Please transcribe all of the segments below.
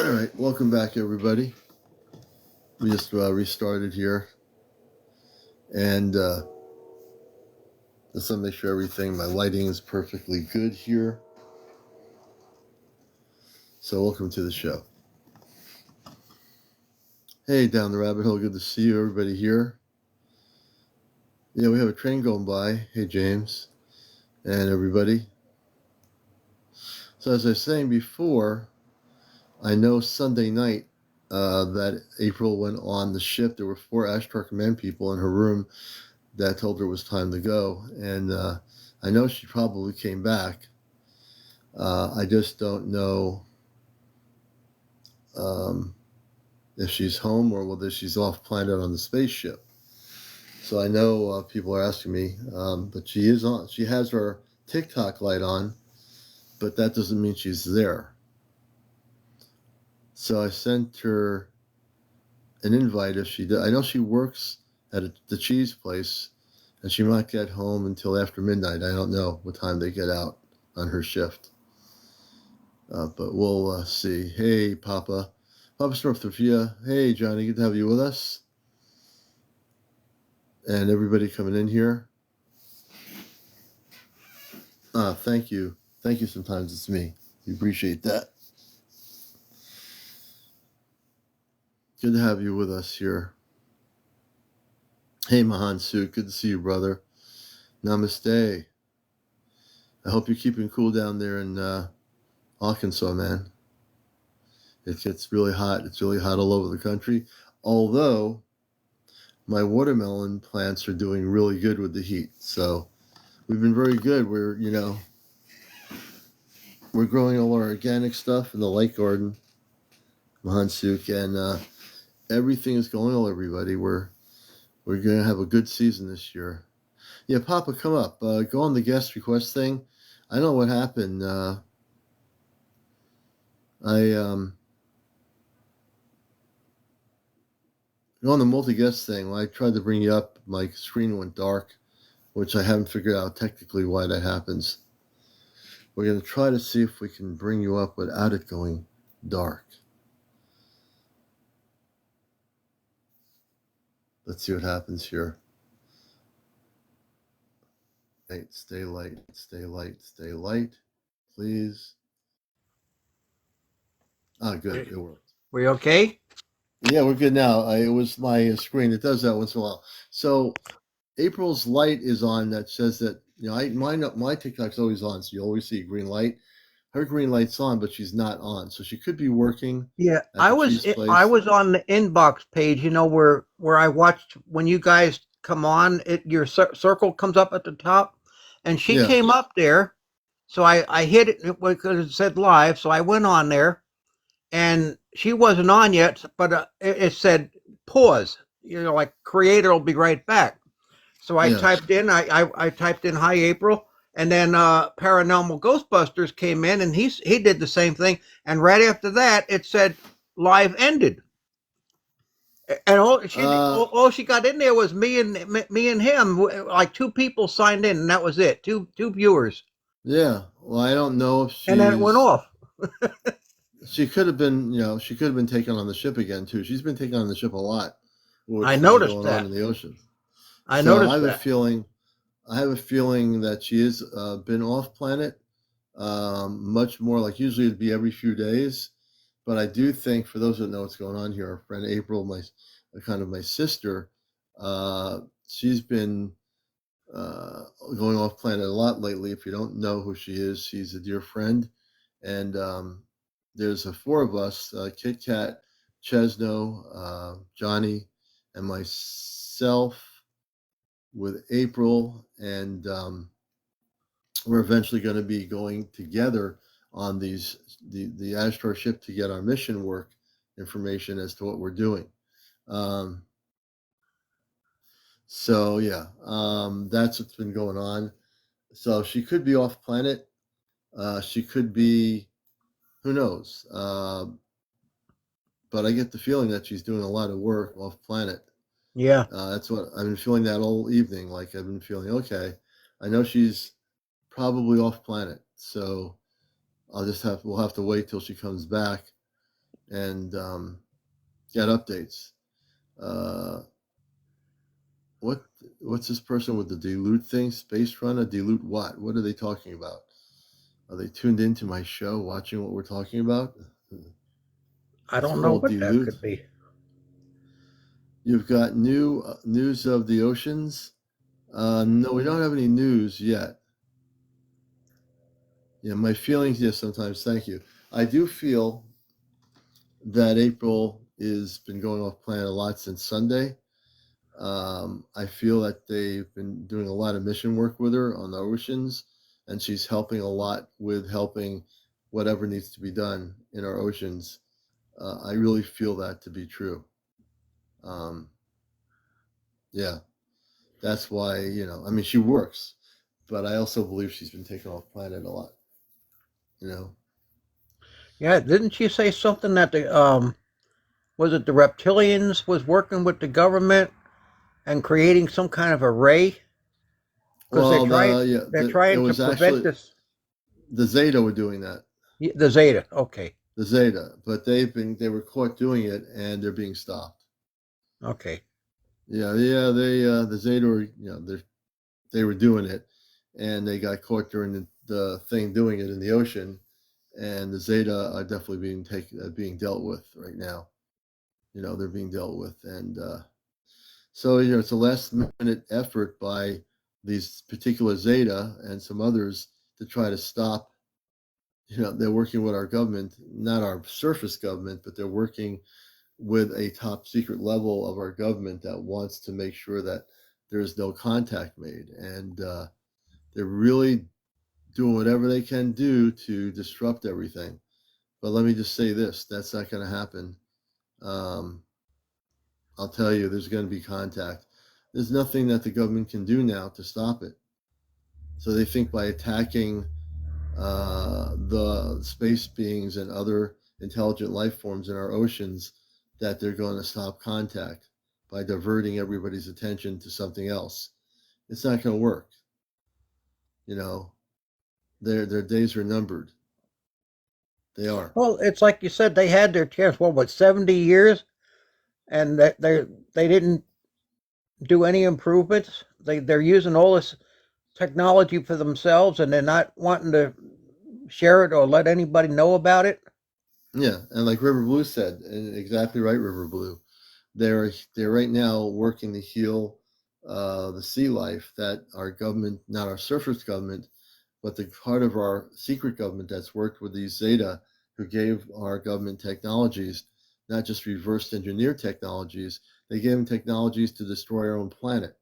All right, welcome back, everybody. We just restarted here, and just want to make sure my lighting is perfectly good here. So welcome to the show. Hey, down the rabbit hole, good to see you, everybody here. Yeah, we have a train going by. Hey, James, and everybody. So as I was saying before, I know Sunday night that April went on the ship. There were 4 Ashtar Command people in her room that told her it was time to go, and I know she probably came back. I just don't know if she's home or whether she's off planet on the spaceship. So I know people are asking me, but she is on. She has her TikTok light on, but that doesn't mean she's there. So I sent her an invite if she does. I know she works at the cheese place, and she might get home until after midnight. I don't know what time they get out on her shift. But we'll see. Hey, Papa Snorthofia. Hey, Johnny, good to have you with us. And everybody coming in here. Thank you. Thank you. Sometimes it's me. We appreciate that. Good to have you with us here. Hey, Mahan Suk. Good to see you, brother. Namaste. I hope you're keeping cool down there in Arkansas, man. It gets really hot. It's really hot all over the country. Although my watermelon plants are doing really good with the heat. So we've been very good. We're growing all our organic stuff in the light garden, Mahansuk, and everything is going well, everybody. We're going to have a good season this year. Yeah, Papa, come up. Go on the guest request thing. I know what happened. Go on the multi-guest thing. When I tried to bring you up, my screen went dark, which I haven't figured out technically why that happens. We're going to try to see if we can bring you up without it going dark. Let's see what happens here. Stay light, stay light, stay light, please. Good, it worked. We okay? Yeah, we're good now. It was my screen. It does that once in a while. So April's light is on. That says that my TikTok's always on, so you always see a green light. Her green light's on, but she's not on, so she could be working. Yeah, at the cheese place. I was on the inbox page. Where I watched when you guys come on. Your circle comes up at the top, and she came up there. So I hit it because it said live. So I went on there, and she wasn't on yet, but it said pause. Like creator will be right back. So I typed in. I typed in hi April. And then Paranormal Ghostbusters came in, and he did the same thing. And right after that, it said live ended. And all she got in there was me and him. Like 2 people signed in, and that was it. Two viewers. Yeah. Well, I don't know if and then it went off. She could have been, she could have been taken on the ship again too. She's been taken on the ship a lot. I noticed going that on in the ocean. I noticed I have that. I have a feeling that she has been off planet, much more. Like usually it'd be every few days, but I do think, for those that know what's going on here, our friend April, my sister, she's been going off planet a lot lately. If you don't know who she is, she's a dear friend, and there's 4 of us: Kit-Kat, Chesno, Johnny, and myself, with April, and we're eventually going to be going together on the Ashtar ship to get our mission work information as to what we're doing. So yeah, that's what's been going on. So she could be off planet. She could be, who knows? But I get the feeling that she's doing a lot of work off planet. Yeah. That's what I've been feeling that all evening. Like I've been feeling, okay, I know she's probably off planet. So we'll have to wait till she comes back and get updates. Uh, what what's this person with the dilute thing? Space Runner dilute what? What are they talking about? Are they tuned into my show, watching what we're talking about? I It's don't know called what that dilute. could be. You've got new news of the oceans. No, we don't have any news yet. Yeah, my feelings. Yes, sometimes. Thank you. I do feel that April has been going off plan a lot since Sunday. I feel that they've been doing a lot of mission work with her on the oceans, and she's helping a lot with helping whatever needs to be done in our oceans. I really feel that to be true. Um, yeah, that's why, I mean, she works, but I also believe she's been taken off planet a lot, you know. Yeah, didn't she say something that the was it the reptilians was working with the government and creating some kind of array because Well, they're it trying to was prevent actually this. the Zeta were doing that, The Zeta. Okay. the Zeta, but they were caught doing it and they're being stopped. Okay. Yeah, the Zeta were, they were doing it, and they got caught during the thing doing it in the ocean, and the Zeta are definitely being dealt with right now. They're being dealt with, and so it's a last minute effort by these particular Zeta and some others to try to stop. They're working with our government, not our surface government, but they're working with a top secret level of our government that wants to make sure that there's no contact made, and they're really doing whatever they can do to disrupt everything. But let me just say this: that's not going to happen. Um, I'll tell you, there's going to be contact. There's nothing that the government can do now to stop it. So they think by attacking the space beings and other intelligent life forms in our oceans that they're going to stop contact by diverting everybody's attention to something else. It's not going to work. You know, their days are numbered. They are. Well, it's like you said, they had their chance. What 70 years, and that they didn't do any improvements. They're using all this technology for themselves, and they're not wanting to share it or let anybody know about it. Yeah, and like River Blue said, and exactly right, River Blue. They're right now working to heal the sea life that our government, not our surface government, but the part of our secret government that's worked with these Zeta, who gave our government technologies, not just reverse engineer technologies, they gave them technologies to destroy our own planet.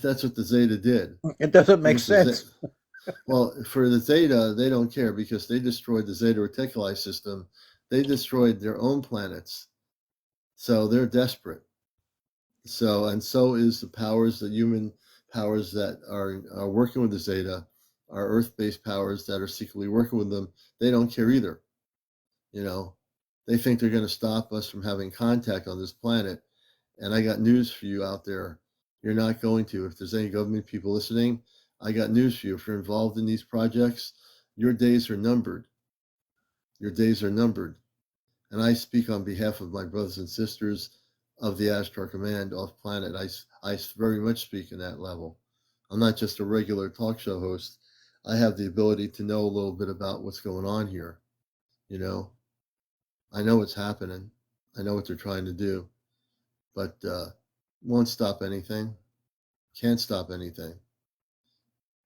That's what the Zeta did. It doesn't make Because the Zeta, sense. well, for the Zeta, they don't care because they destroyed the Zeta Reticuli system. They destroyed their own planets. So they're desperate. So and so is the human powers that are working with the Zeta, our Earth-based powers that are secretly working with them. They don't care either. You know, they think they're going to stop us from having contact on this planet. And I got news for you out there. You're not going to. If there's any government people listening, I got news for you. If you're involved in these projects, your days are numbered. Your days are numbered. And I speak on behalf of my brothers and sisters of the Ashtar Command off planet. I very much speak in that level. I'm not just a regular talk show host. I have the ability to know a little bit about what's going on here. You know, I know what's happening. I know what they're trying to do, but won't stop anything. Can't stop anything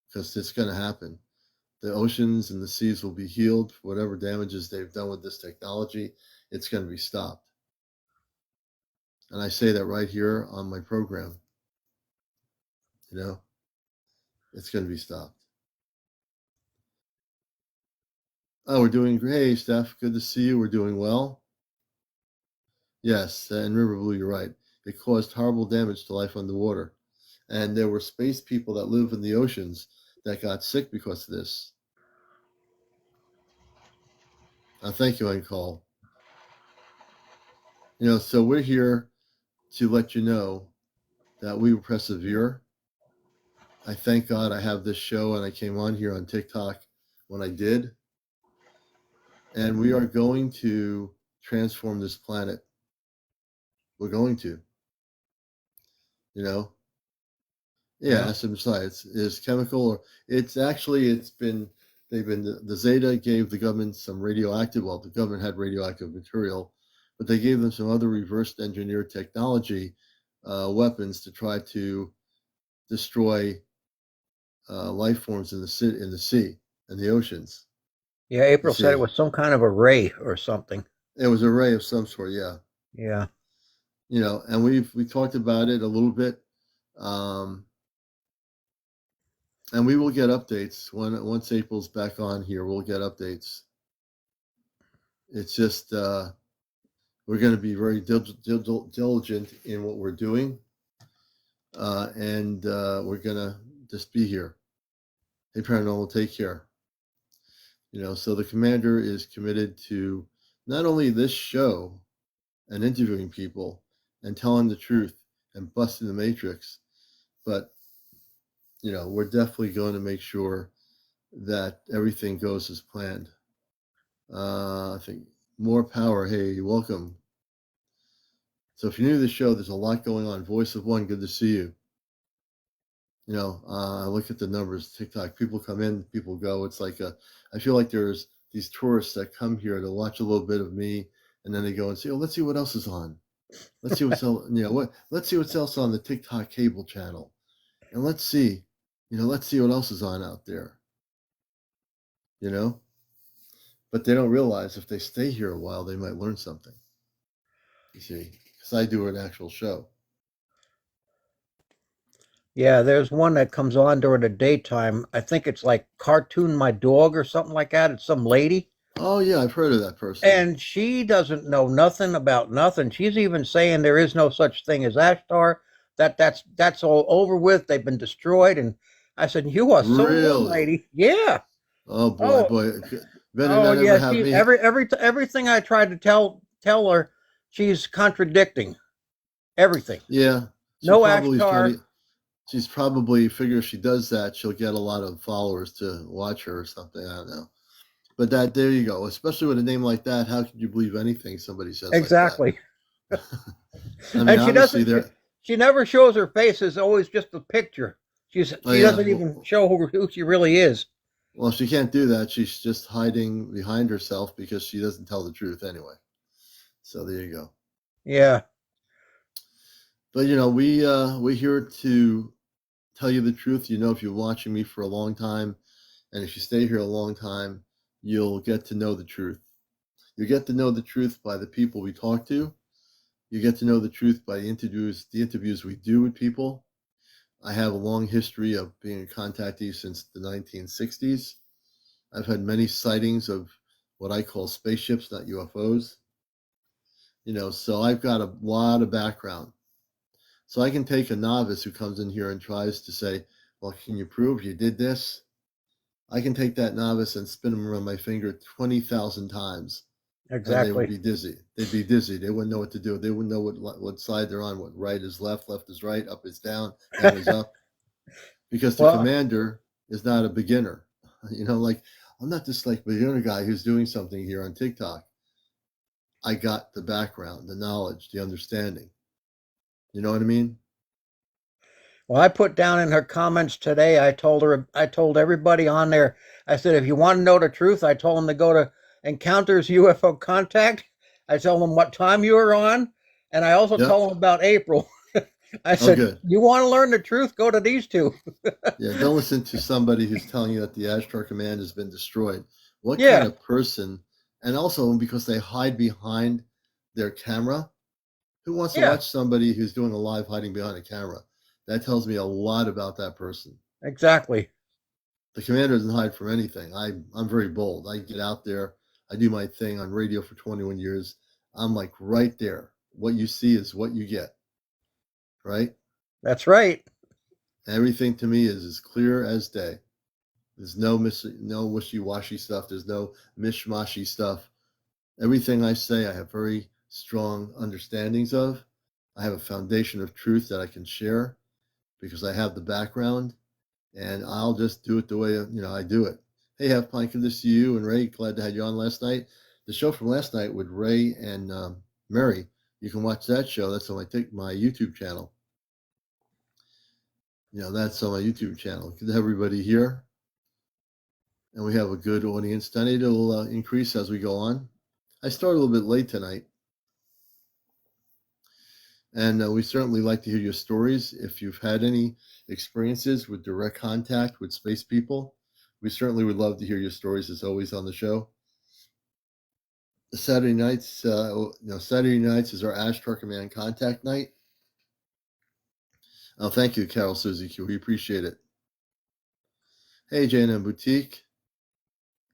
because it's going to happen. The oceans and the seas will be healed for whatever damages they've done with this technology. It's going to be stopped. And I say that right here on my program. You know, it's going to be stopped. Oh, we're doing great, hey, Steph. Good to see you. We're doing well. Yes, and River Blue, you're right. It caused horrible damage to life underwater. And there were space people that live in the oceans that got sick because of this. Thank you, Uncall. So we're here to let you know that we will persevere. I thank God I have this show and I came on here on TikTok when I did. And we are going to transform this planet. We're going to, you know. Yeah, Yeah. SMSI. It's chemical, or it's actually it's been they've been the Zeta gave the government some radioactive. Well, the government had radioactive material, but they gave them some other reverse engineered technology weapons to try to destroy life forms in the sea and the oceans. Yeah, You April said it see, was some kind of a ray or something. it was a ray of some sort. Yeah, Yeah. and we talked about it a little bit. Um, and we will get updates once April's back on here. We'll get updates. It's just we're going to be very diligent in what we're doing, and we're going to just be here. Hey, Paranormal, take care. So the commander is committed to not only this show and interviewing people and telling the truth and busting the matrix, but we're definitely going to make sure that everything goes as planned. I think more power. Hey, welcome. So if you're new to the show, there's a lot going on. Voice of One, good to see you. I look at the numbers, TikTok, people come in, people go. It's like I feel like there's these tourists that come here to watch a little bit of me, and then they go and say, "Oh, let's see what else is on. Let's see what's else, let's see what's else on the TikTok cable channel, and let's see what else is on out there." You know, but they don't realize if they stay here a while, they might learn something. You see, because I do an actual show. Yeah, there's one that comes on during the daytime. I think it's like Cartoon My Dog or something like that. It's some lady. Oh yeah, I've heard of that person. And she doesn't know nothing about nothing. She's even saying there is no such thing as Ashtar. That's all over with. They've been destroyed. And I said, "You are so wrong, Really? lady." Yeah. Oh boy, Oh, boy, better oh not ever yeah. have She me. everything I tried to tell her, she's contradicting everything. Yeah, she No probably is trying Ashtar. to. She's probably figures if she does that, she'll get a lot of followers to watch her or something. I don't know. But there you go. Especially with a name like that, how could you believe anything somebody says like that? Exactly. I mean, And she obviously doesn't. they're. She never shows her face. It's always just a picture. Oh She yeah. doesn't even show who she really is. Well, if she can't do that, she's just hiding behind herself because she doesn't tell the truth anyway. So there you go. Yeah. But we're here to tell you the truth. If you're watching me for a long time, and if you stay here a long time, you'll get to know the truth. You get to know the truth by the people we talk to. You get to know the truth by the interviews we do with people. I have a long history of being a contactee since the 1960s. I've had many sightings of what I call spaceships, not UFOs. So I've got a lot of background. So I can take a novice who comes in here and tries to say, "Well, can you prove you did this?" I can take that novice and spin them around my finger 20,000 times, and they would Exactly. be dizzy. They'd be dizzy. They wouldn't know what to do. They wouldn't know what side they're on. What right is left is right, up is down, down is up. Because the Well, commander is not a beginner. Like I'm not this like beginner guy who's doing something here on TikTok. I got the background, the knowledge, the understanding. You know what I mean? I put down in her comments today. I told everybody on there. I said, if you want to know the truth, I told them to go to Encounters UFO Contact. I told them what time you were on, and I also Yep. told them about April. I Oh, said, good. you want to learn the truth? Go to these two. Yeah, don't listen to somebody who's telling you that the Ashtar Command has been destroyed. What kind Yeah, of person, and also because they hide behind their camera, who wants to yeah, watch somebody who's doing a live hiding behind a camera? That tells me a lot about that person. exactly. The commander doesn't hide from anything. I'm very bold. I get out there. I do my thing on radio for 21 years. I'm like right there. What you see is what you get, right? That's right. Everything to me is as clear as day. There's no wishy-washy stuff. There's no mishmashy stuff. Everything I say, I have very strong understandings of. I have a foundation of truth that I can share because I have the background, and I'll just do it the way I do it. Hey, Half Pint, good to see you and Ray. Glad to have you on last night. the show from last night with Ray and Mary. You can watch that show. That's on my YouTube channel. That's on my YouTube channel. Good to have everybody here. And we have a good audience tonight. It'll increase as we go on. I started a little bit late tonight. And we certainly like to hear your stories. If you've had any experiences with direct contact with space people, we certainly would love to hear your stories, as always, on the show. Saturday nights is our Ashtar Command contact night. Oh, thank you, Carol Suzy Q. We appreciate it. Hey, J&M Boutique.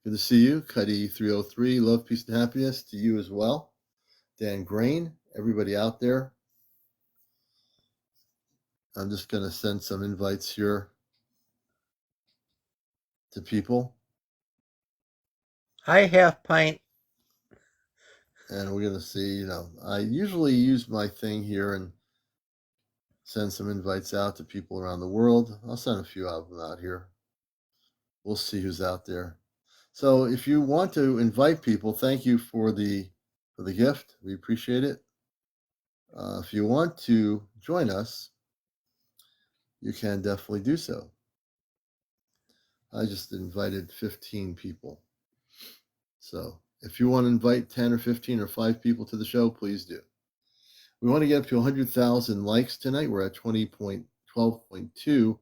Good to see you. Cuddy 303. Love, peace, and happiness to you as well. Dan Grain, everybody out there. I'm just going to send some invites here to people. Hi, Half Pint. And we're going to see, I usually use my thing here and send some invites out to people around the world. I'll send a few of them out here. We'll see who's out there. So if you want to invite people, thank you for the gift. We appreciate it. If you want to join us, you can definitely do so. I just invited 15 people. So if you want to invite 10 or 15 or 5 people to the show, please do. We want to get up to 100,000 likes tonight. We're at 20.12.2.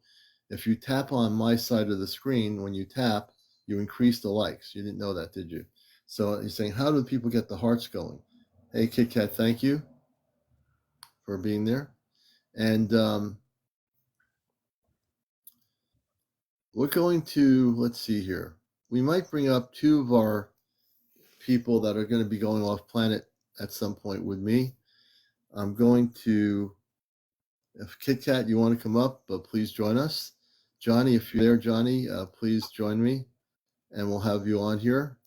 If you tap on my side of the screen, when you tap, you increase the likes. You didn't know that, did you? So you're saying, how do people get the hearts going? Hey, KitKat, thank you for being there. And we're going to, let's see here. We might bring up 2 of our people that are going to be going off planet at some point with me. I'm going to, if KitKat, you want to come up, but please join us. Johnny, if you're there, Johnny, please join me, and we'll have you on here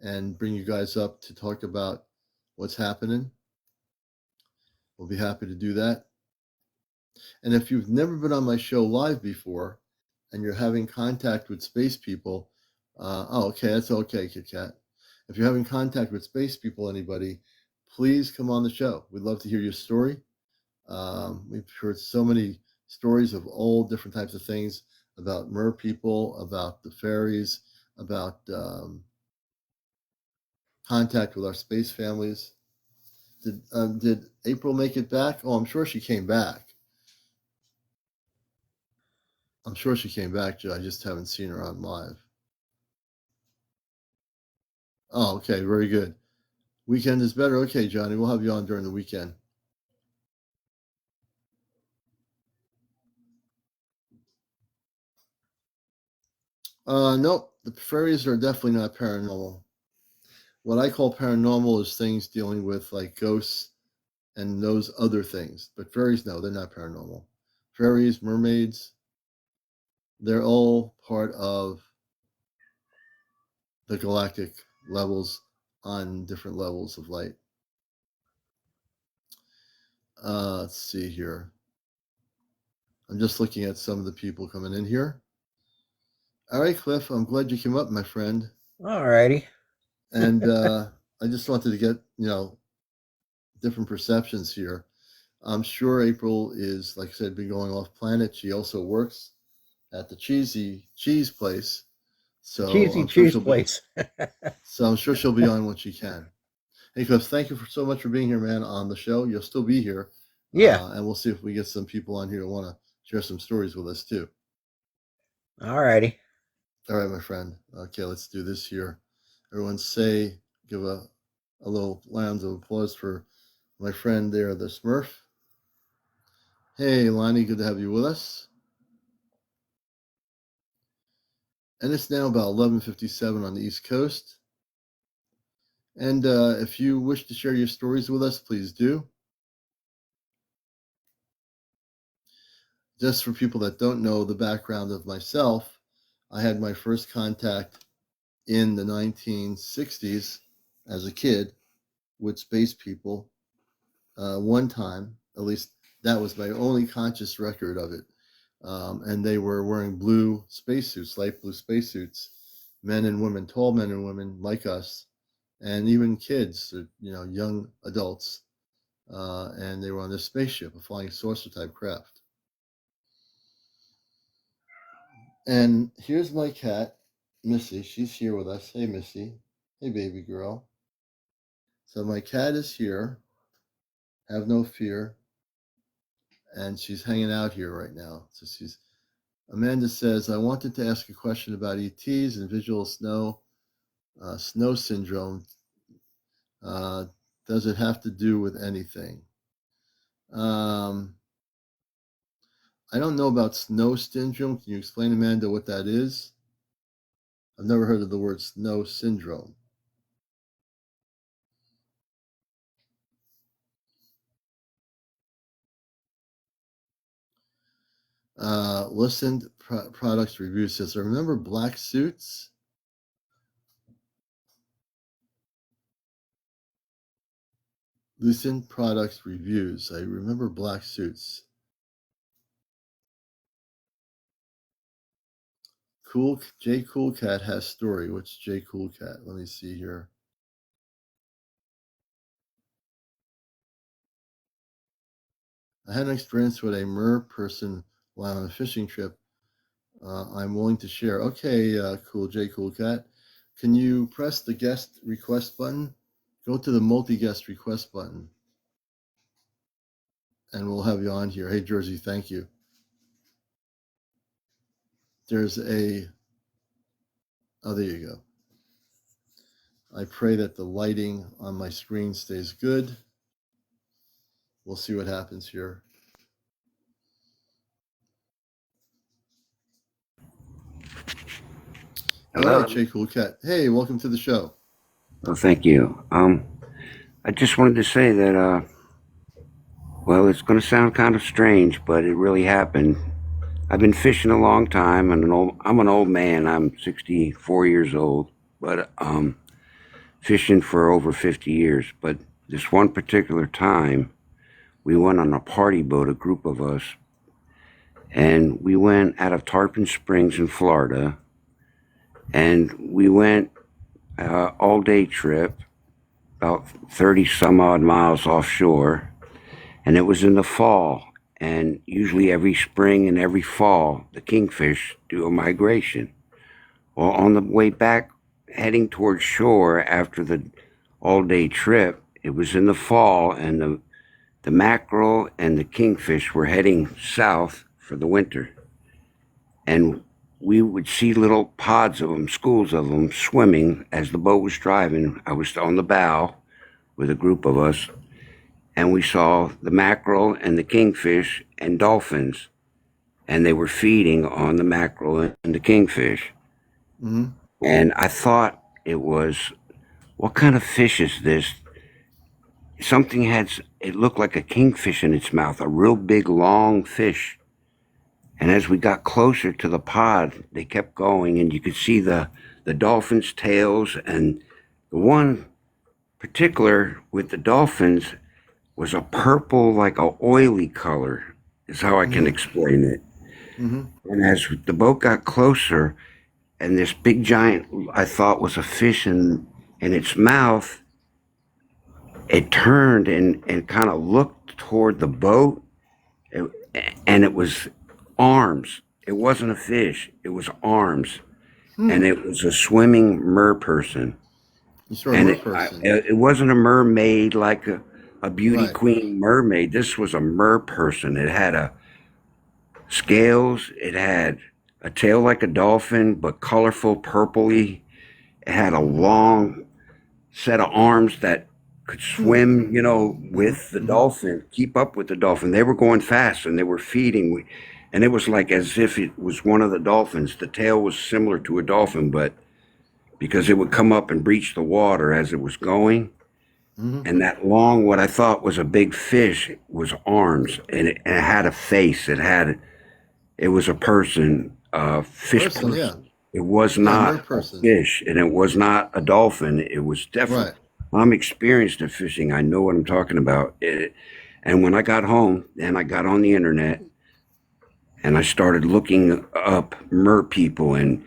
and bring you guys up to talk about what's happening. We'll be happy to do that. And if you've never been on my show live before and you're having contact with space people, okay, that's okay, KitKat. If you're having contact with space people, anybody, please come on the show. We'd love to hear your story. We've heard so many stories of all different types of things about Mer People, about the fairies, about contact with our space families. Did April make it back? Oh, I'm sure she came back. I'm sure she came back. I just haven't seen her on live. Oh, okay, very good. Weekend is better. Okay, Johnny, we'll have you on during the weekend. Nope, the fairies are definitely not paranormal. What I call paranormal is things dealing with like ghosts and those other things. But fairies, no, they're not paranormal. Fairies, mermaids, they're all part of the galactic levels on different levels of light. Let's see here. I'm just looking at some of the people coming in here. All right, Cliff, I'm glad you came up, my friend. All righty. And I just wanted to get, different perceptions here. I'm sure April is, like I said, been going off planet. She also works at the Cheesy Cheese place. So Cheesy I'm sure cheese place. I'm sure she'll be on when she can. Hey, Cliff, thank you so much for being here, man, on the show. You'll still be here. Yeah. And we'll see if we get some people on here who want to share some stories with us, too. All righty. All right, my friend. Okay, let's do this here. Everyone give a little round of applause for my friend there, the Smurf. Hey, Lonnie, good to have you with us. And it's now about 11:57 on the East Coast. And if you wish to share your stories with us, please do. Just for people that don't know the background of myself, I had my first contact in the 1960s as a kid with space people. One time, at least that was my only conscious record of it. And they were wearing blue spacesuits, light blue spacesuits, men and women, tall men and women like us. and even kids, young adults, and they were on this spaceship, a flying saucer type craft. And here's my cat, Missy. She's here with us. Hey, Missy. Hey, baby girl. So my cat is here. Have no fear. And she's hanging out here right now. So Amanda says, I wanted to ask a question about ETs and visual snow syndrome. Does it have to do with anything? I don't know about snow syndrome. Can you explain, Amanda, what that is? I've never heard of the word snow syndrome. Listened products review says, I remember black suits. Lucent products reviews. I remember black suits. Jkoolcat has story. What's Jkoolcat? Let me see here. I had an experience with a mer person while on a fishing trip. I'm willing to share. Okay, Jkoolcat. Can you press the guest request button? Go to the multi-guest request button, and we'll have you on here. Hey, Jersey, thank you. There's oh, there you go. I pray that the lighting on my screen stays good. We'll see what happens here. Hello. All right, Jkoolcat. Hey, welcome to the show. Well, thank you. I just wanted to say that, well, it's going to sound kind of strange, but it really happened. I've been fishing a long time, and I'm an old man. I'm 64 years old, but fishing for over 50 years. But this one particular time, we went on a party boat, a group of us, and we went out of Tarpon Springs in Florida, and we went all-day trip, about 30 some odd miles offshore, and it was in the fall. And usually every spring and every fall, the kingfish do a migration. Well, on the way back, heading towards shore after the all-day trip, it was in the fall, and the mackerel and the kingfish were heading south for the winter. And we would see little pods of them, schools of them, swimming as the boat was driving. I was on the bow with a group of us, and we saw the mackerel and the kingfish and dolphins, and they were feeding on the mackerel and the kingfish. Mm-hmm. And I thought it was, what kind of fish is this? It looked like a kingfish in its mouth, a real big, long fish. And as we got closer to the pod, they kept going, and you could see the dolphins' tails. And the one particular with the dolphins was a purple, like a oily color, is how I can explain it. Mm-hmm. And as the boat got closer, and this big giant, I thought was a fish in its mouth, it turned and kind of looked toward the boat, and it was arms. It wasn't a fish, it was arms. And it was a swimming mer person. You saw a And mer person. it wasn't a mermaid like a beauty Right. queen mermaid. This was a mer person. It had a scales. It had a tail like a dolphin, but colorful purpley. It had a long set of arms that could swim, with the dolphin, keep up with the dolphin. They were going fast and they were feeding. And it was like as if it was one of the dolphins. The tail was similar to a dolphin, but because it would come up and breach the water as it was going. Mm-hmm. And that long, what I thought was a big fish, was arms, and it had a face. It was a person, fish person. Yeah. It was not a person. fish, and it was not a dolphin. It was definitely. Right. I'm experienced at fishing. I know what I'm talking about. And when I got home, then I got on the internet, and I started looking up Mer People, and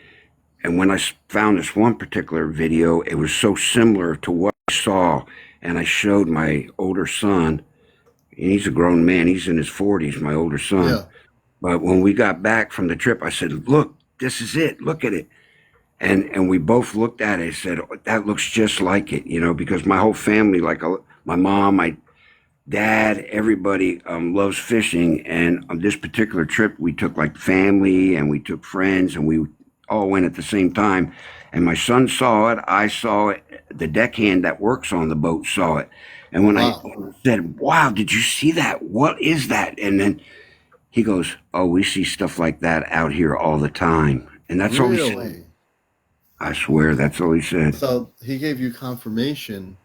and when I found this one particular video, it was so similar to what I saw, and I showed my older son. And he's a grown man. He's in his 40s, my older son. Yeah. But when we got back from the trip, I said, "Look, this is it. Look at it." And we both looked at it and said, "Oh, that looks just like it," because my whole family, like my mom, my dad, everybody loves fishing. And on this particular trip, we took like family and we took friends and we all went at the same time. And my son saw it, I saw it, the deckhand that works on the boat saw it. And when I Wow. said, "Wow, did you see that? What is that?" And then he goes, "Oh, we see stuff like that out here all the time." And that's all he said. Really? I swear, that's all he said. So he gave you confirmation,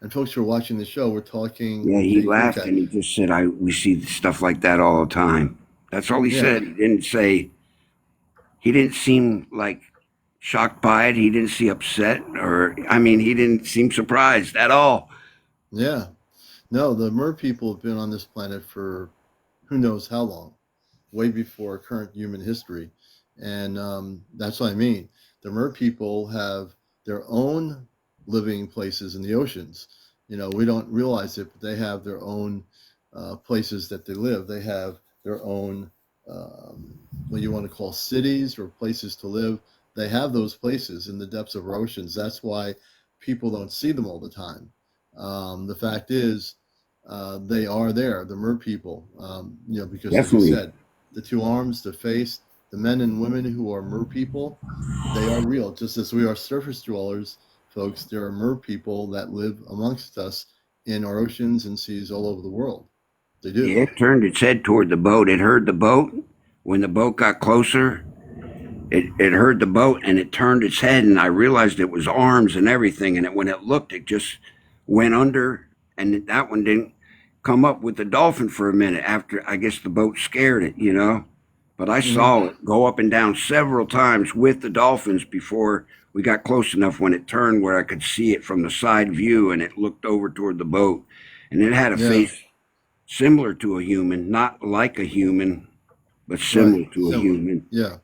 and folks who are watching the show, we're talking Yeah, he laughed Jkoolcat. and he just said, we see stuff like that all the time." That's all he Yeah. said. He didn't seem like shocked by it. He didn't seem upset he didn't seem surprised at all. Yeah. No, the Mer people have been on this planet for who knows how long, way before current human history. And that's what I mean. The Mer people have their own living places in the oceans. We don't realize it, but they have their own places that they live. They have their own, what you want to call cities or places to live. They have those places in the depths of our oceans. That's why people don't see them all the time. The fact is, they are there, the Mer people, because as you Definitely. said, the two arms, the face, the men and women who are Mer people, they are real. Just as we are surface dwellers, folks, there are Mer people that live amongst us in our oceans and seas all over the world. They do. Yeah, it turned its head toward the boat. It heard the boat. When the boat got closer, it heard the boat and it turned its head, and I realized it was arms and everything. And when it looked, it just went under, and that one didn't come up with the dolphin for a minute after, I guess, the boat scared it. But I Hmm. saw it go up and down several times with the dolphins before we got close enough when it turned where I could see it from the side view, and it looked over toward the boat. And it had a Yeah, face similar to a human, not like a human, but right. similar to a Similar. human. Yeah.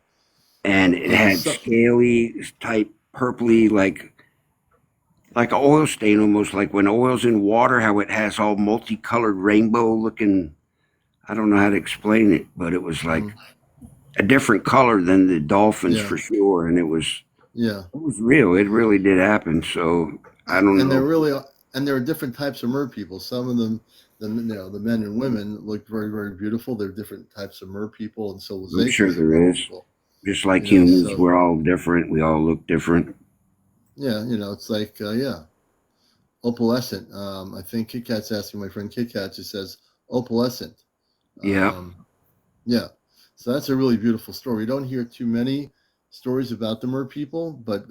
And it had So, scaly type purpley, like an oil stain, almost like when oil's in water, how it has all multicolored rainbow looking. I don't know how to explain it, but it was like mhm. a different color than the dolphins Yeah, for sure. And yeah. it was real. It really did happen. So I don't And there know. really are, and there are different types of Mer people. Some of them, the men and women look very, very beautiful. There are different types of Mer people and I'm sure civilizations of Mer there is. people. Just like humans, So we're all different. We all look different. yeah, it's like yeah, opalescent. I think Kit Kat's asking my friend Kit Kat. She says opalescent. Yeah. Um, yeah, so that's a really beautiful story. We don't hear too many stories about the Mer people, but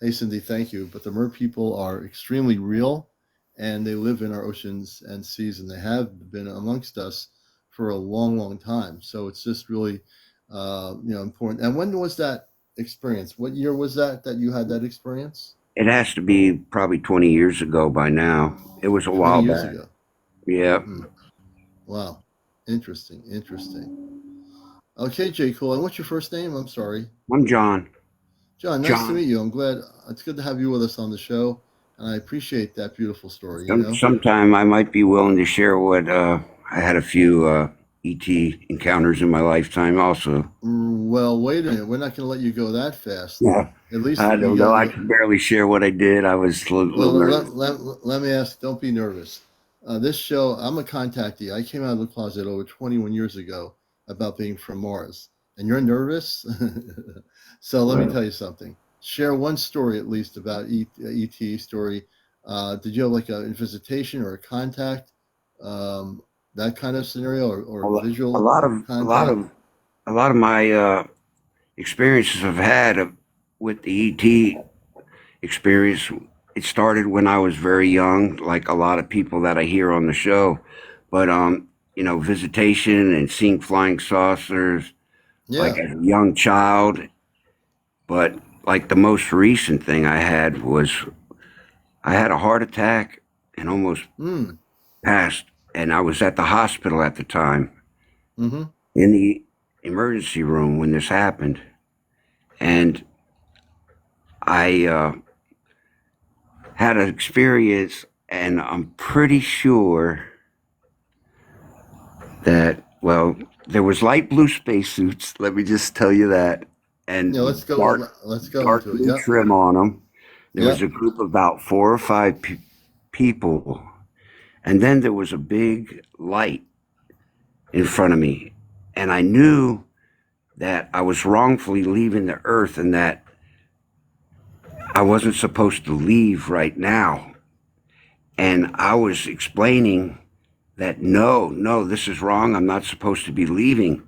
hey, Cindy, thank you. But the Mer people are extremely real, and they live in our oceans and seas, and they have been amongst us for a long, long time. So it's just really, important. And when was that experience? What year was that you had that experience? It has to be probably 20 years ago by now. It was a 20 while years back. ago. Yeah. Hmm. Wow, interesting, interesting. Okay, Jay, cool. And what's your first name? I'm sorry. I'm John. John, nice to John. meet you. I'm glad it's good to have you with us on the show, and I appreciate that beautiful story. Sometime I might be willing to share what I had a few ET encounters in my lifetime also. Well, wait a minute. We're not going to let you go that fast. Yeah. At least I we don't got know. I you. can barely share what I did. I was a Well, little nervous. let me ask. Don't be nervous. This show, I'm a contactee. I came out of the closet over 21 years ago about being from Mars, and you're nervous. So let me Well, tell you something. Share one story at least about ET story. Did you have like a visitation or a contact, that kind of scenario, or a visual lot of a lot contact? of a lot of my experiences I've had with the ET experience. It started when I was very young, like a lot of people that I hear on the show. But visitation and seeing flying saucers, like Yeah. as a young child. But like the most recent thing I had was I had a heart attack and almost Mm. passed, and I was at the hospital at the time Mm-hmm. in the emergency room when this happened. And I had an experience, and I'm pretty sure that, well, there was light blue spacesuits. Let me just tell you that, Yeah, and dark let's go dark into it. blue Yep. trim on them. There was Yep. a group of about 4 or 5 people, and then there was a big light in front of me, and I knew that I was wrongfully leaving the earth and that I wasn't supposed to leave right now. And I was explaining that no, no, this is wrong. I'm not supposed to be leaving.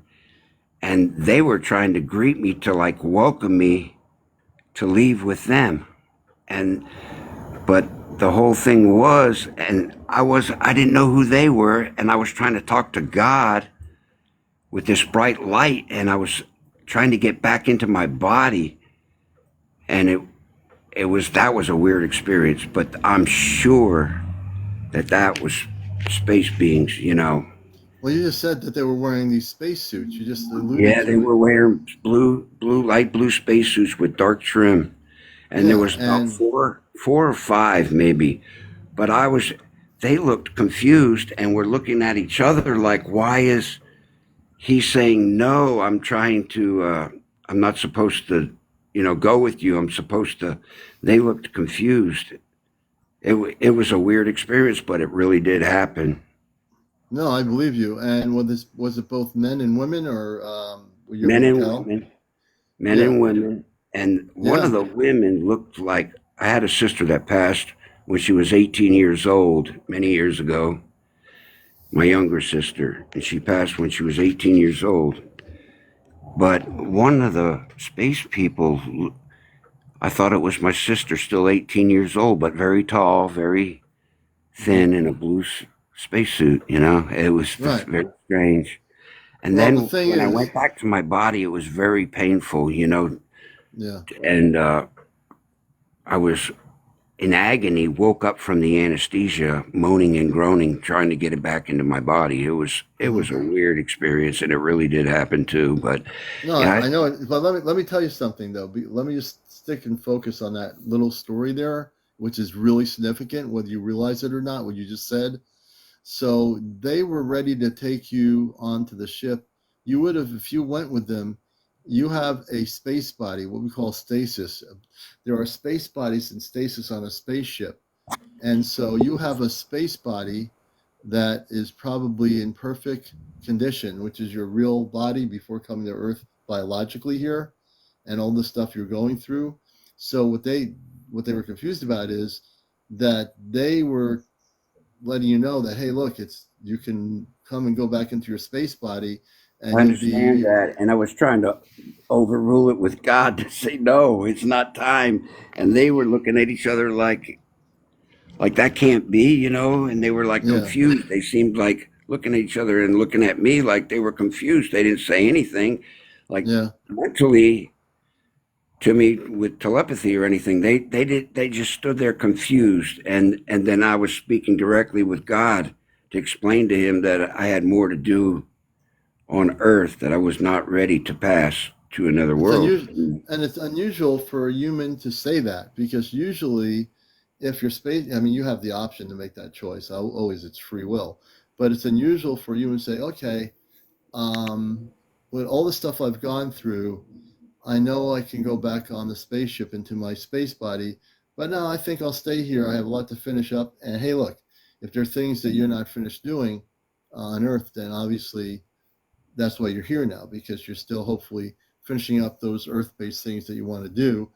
And they were trying to greet me to like welcome me to leave with them. And but the whole thing was, and I didn't know who they were, and I was trying to talk to God with this bright light, and I was trying to get back into my body, and that was a weird experience, but I'm sure that was space beings, you know. Well, you just said that they were wearing these spacesuits. You just alluded Yeah, they to it. were wearing light blue spacesuits with dark trim, and there Yeah, was about and four or five maybe. But they looked confused and were looking at each other like, why is he saying no? I'm not supposed to, go with you. I'm supposed to. They looked confused. It was a weird experience, but it really did happen. no, I believe you. And was it both men and women, or were you able Men to and tell? women, men Yeah, and women. And one of yeah. the women looked like, I had a sister that passed when she was 18 years old many years ago, my younger sister, and she passed when she was 18 years old. But one of the space people, I thought it was my sister, still 18 years old, but very tall, very Hmm. thin in a blue spacesuit. It was Right. very strange. And Well, the then thing when I is, went back to my body, it was very painful, yeah. and I was in agony, woke up from the anesthesia, moaning and groaning, trying to get it back into my body. It was Hmm. a weird experience, and it really did happen too. But No, yeah, I know it. But let me tell you something though. Let me just stick and focus on that little story there, which is really significant, whether you realize it or not. What you just said. So they were ready to take you onto the ship. You would have, if you went with them, you have a space body, what we call stasis. There are space bodies in stasis on a spaceship. And so you have a space body that is probably in perfect condition, which is your real body before coming to Earth biologically here, and all the stuff you're going through. So what they were confused about is that they were letting you know that, hey, look, it's you can come and go back into your space body, I and you'll understand be that, and I was trying to overrule it with God to say no, it's not time. And they were looking at each other like that can't be, and they were like yeah, confused. They seemed like looking at each other and looking at me like they were confused. They didn't say anything, like yeah. mentally to me with telepathy or anything. They just stood there confused, and then I was speaking directly with God to explain to him that I had more to do on Earth, that I was not ready to pass to another It's world. unusual, and it's unusual for a human to say that because usually, if you're space, I mean, you have the option to make that choice. Always, it's free will, but it's unusual for you to say, okay, um, with all the stuff I've gone through, I know I can go back on the spaceship into my space body, but no, I think I'll stay here. I have a lot to finish up. And hey, look, if there are things that you're not finished doing on Earth, then obviously that's why you're here now because you're still hopefully finishing up those Earth-based things that you want to do.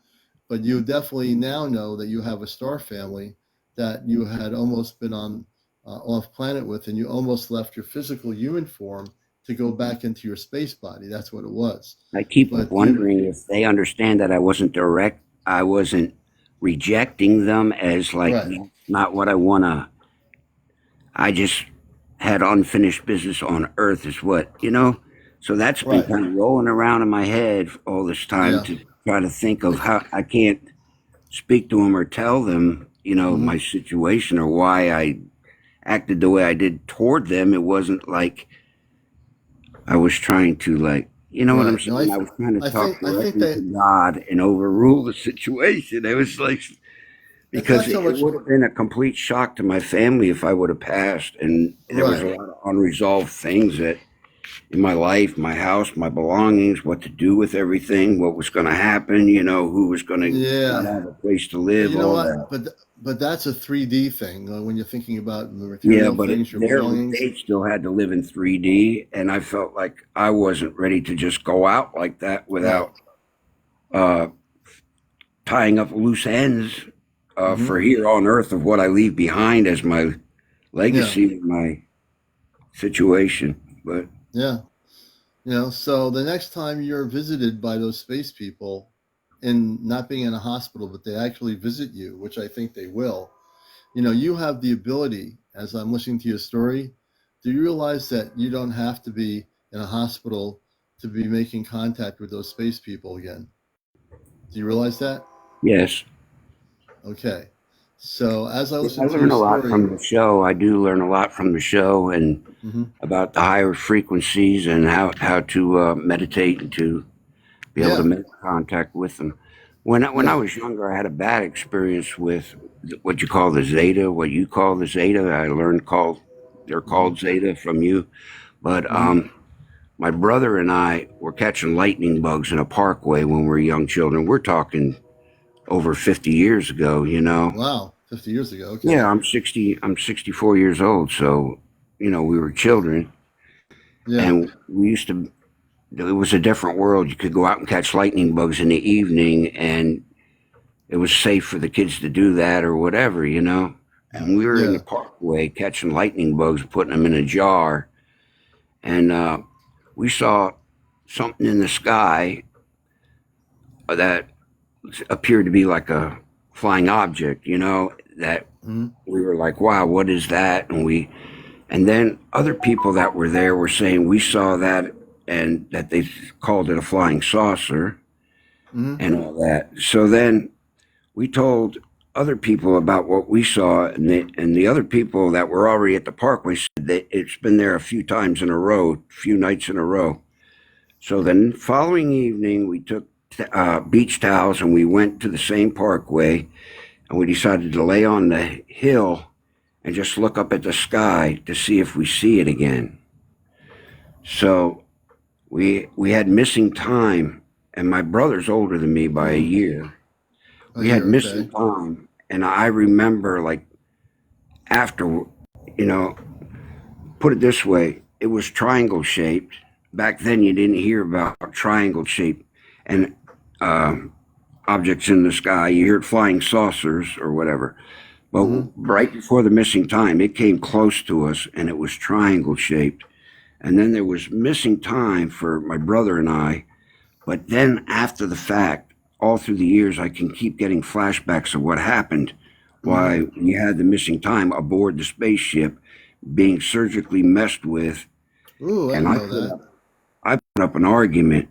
But you definitely now know that you have a star family that you had almost been on off planet with, and you almost left your physical human form to go back into your space body. That's what it was. I keep But you, wondering if they understand that I wasn't rejecting them as like right, not what I want to. I just had unfinished business on Earth, is what. So that's been right, kind of rolling around in my head all this time yeah. to try to think of how I can't speak to them or tell them, Hmm. my situation or why I acted the way I did toward them. It wasn't like I was trying to like, you know what I'm Right. No, saying? I was trying to talk I think directly to that God and overrule the situation. It was like, it's because not so it much would have been a complete shock to my family if I would have passed. And there was right. a lot of unresolved things that in my life, my house, my belongings, what to do with everything, what was going to happen, who was going to not Yeah. have a place to But live, you know all what? that. But that's a 3D thing when you're thinking about the Yeah, material but things, your belongings. they still had to live in 3D, and I felt like I wasn't ready to just go out like that Right. without uh, tying up loose ends Hmm. for here on Earth of what I leave behind as my Yeah. legacy, my situation. But Yeah. So the next time you're visited by those space people, in not being in a hospital, but they actually visit you, which I think they will, you have the ability, as I'm listening to your story, do you realize that you don't have to be in a hospital to be making contact with those space people again? Do you realize that? yes, Okay. So as I I listen to your learn a lot story, from the show. I do learn a lot from the show and hmm about the higher frequencies and how to meditate and to be able to yeah, make contact with them. When I yeah, was younger, I had a bad experience with what you call the Zeta, what you call the Zeta. I learned they're hmm called Zeta from you, but hmm my brother and I were catching lightning bugs in a parkway when we were young children. We're talking over 50 years ago. wow, 50 years ago. Yeah, Okay. I'm 64 years old, so we were children Yeah. and we used to it was a different world. You could go out and catch lightning bugs in the evening and it was safe for the kids to do that or whatever. And we were in the Yeah. parkway catching lightning bugs, putting them in a jar, and we saw something in the sky that appeared to be like a flying object. That hmm we were like, "Wow, what is that?" And then other people that were there were saying we saw that and that they called it a flying saucer hmm and all that. So then we told other people about what we saw, and the other people that were already at the parkway said that it's been there a few times in a row, few nights in a row. So then, following evening, we took beach towels and we went to the same parkway, and we decided to lay on the hill and just look up at the sky to see if we see it again. So we had missing time, and my brother's older than me by a year. A We had year. missing Okay. time, and I remember like after, you know, put it this way, it was triangle shaped. Back then, you didn't hear about triangle shape and uh, objects in the sky. You heard flying saucers or whatever. But hmm right before the missing time, it came close to us, and it was triangle shaped. And then there was missing time for my brother and I. But then after the fact, all through the years, I can keep getting flashbacks of what happened, hmm why we had the missing time aboard the spaceship being surgically messed with. Ooh, I And didn't know that. I put up an argument.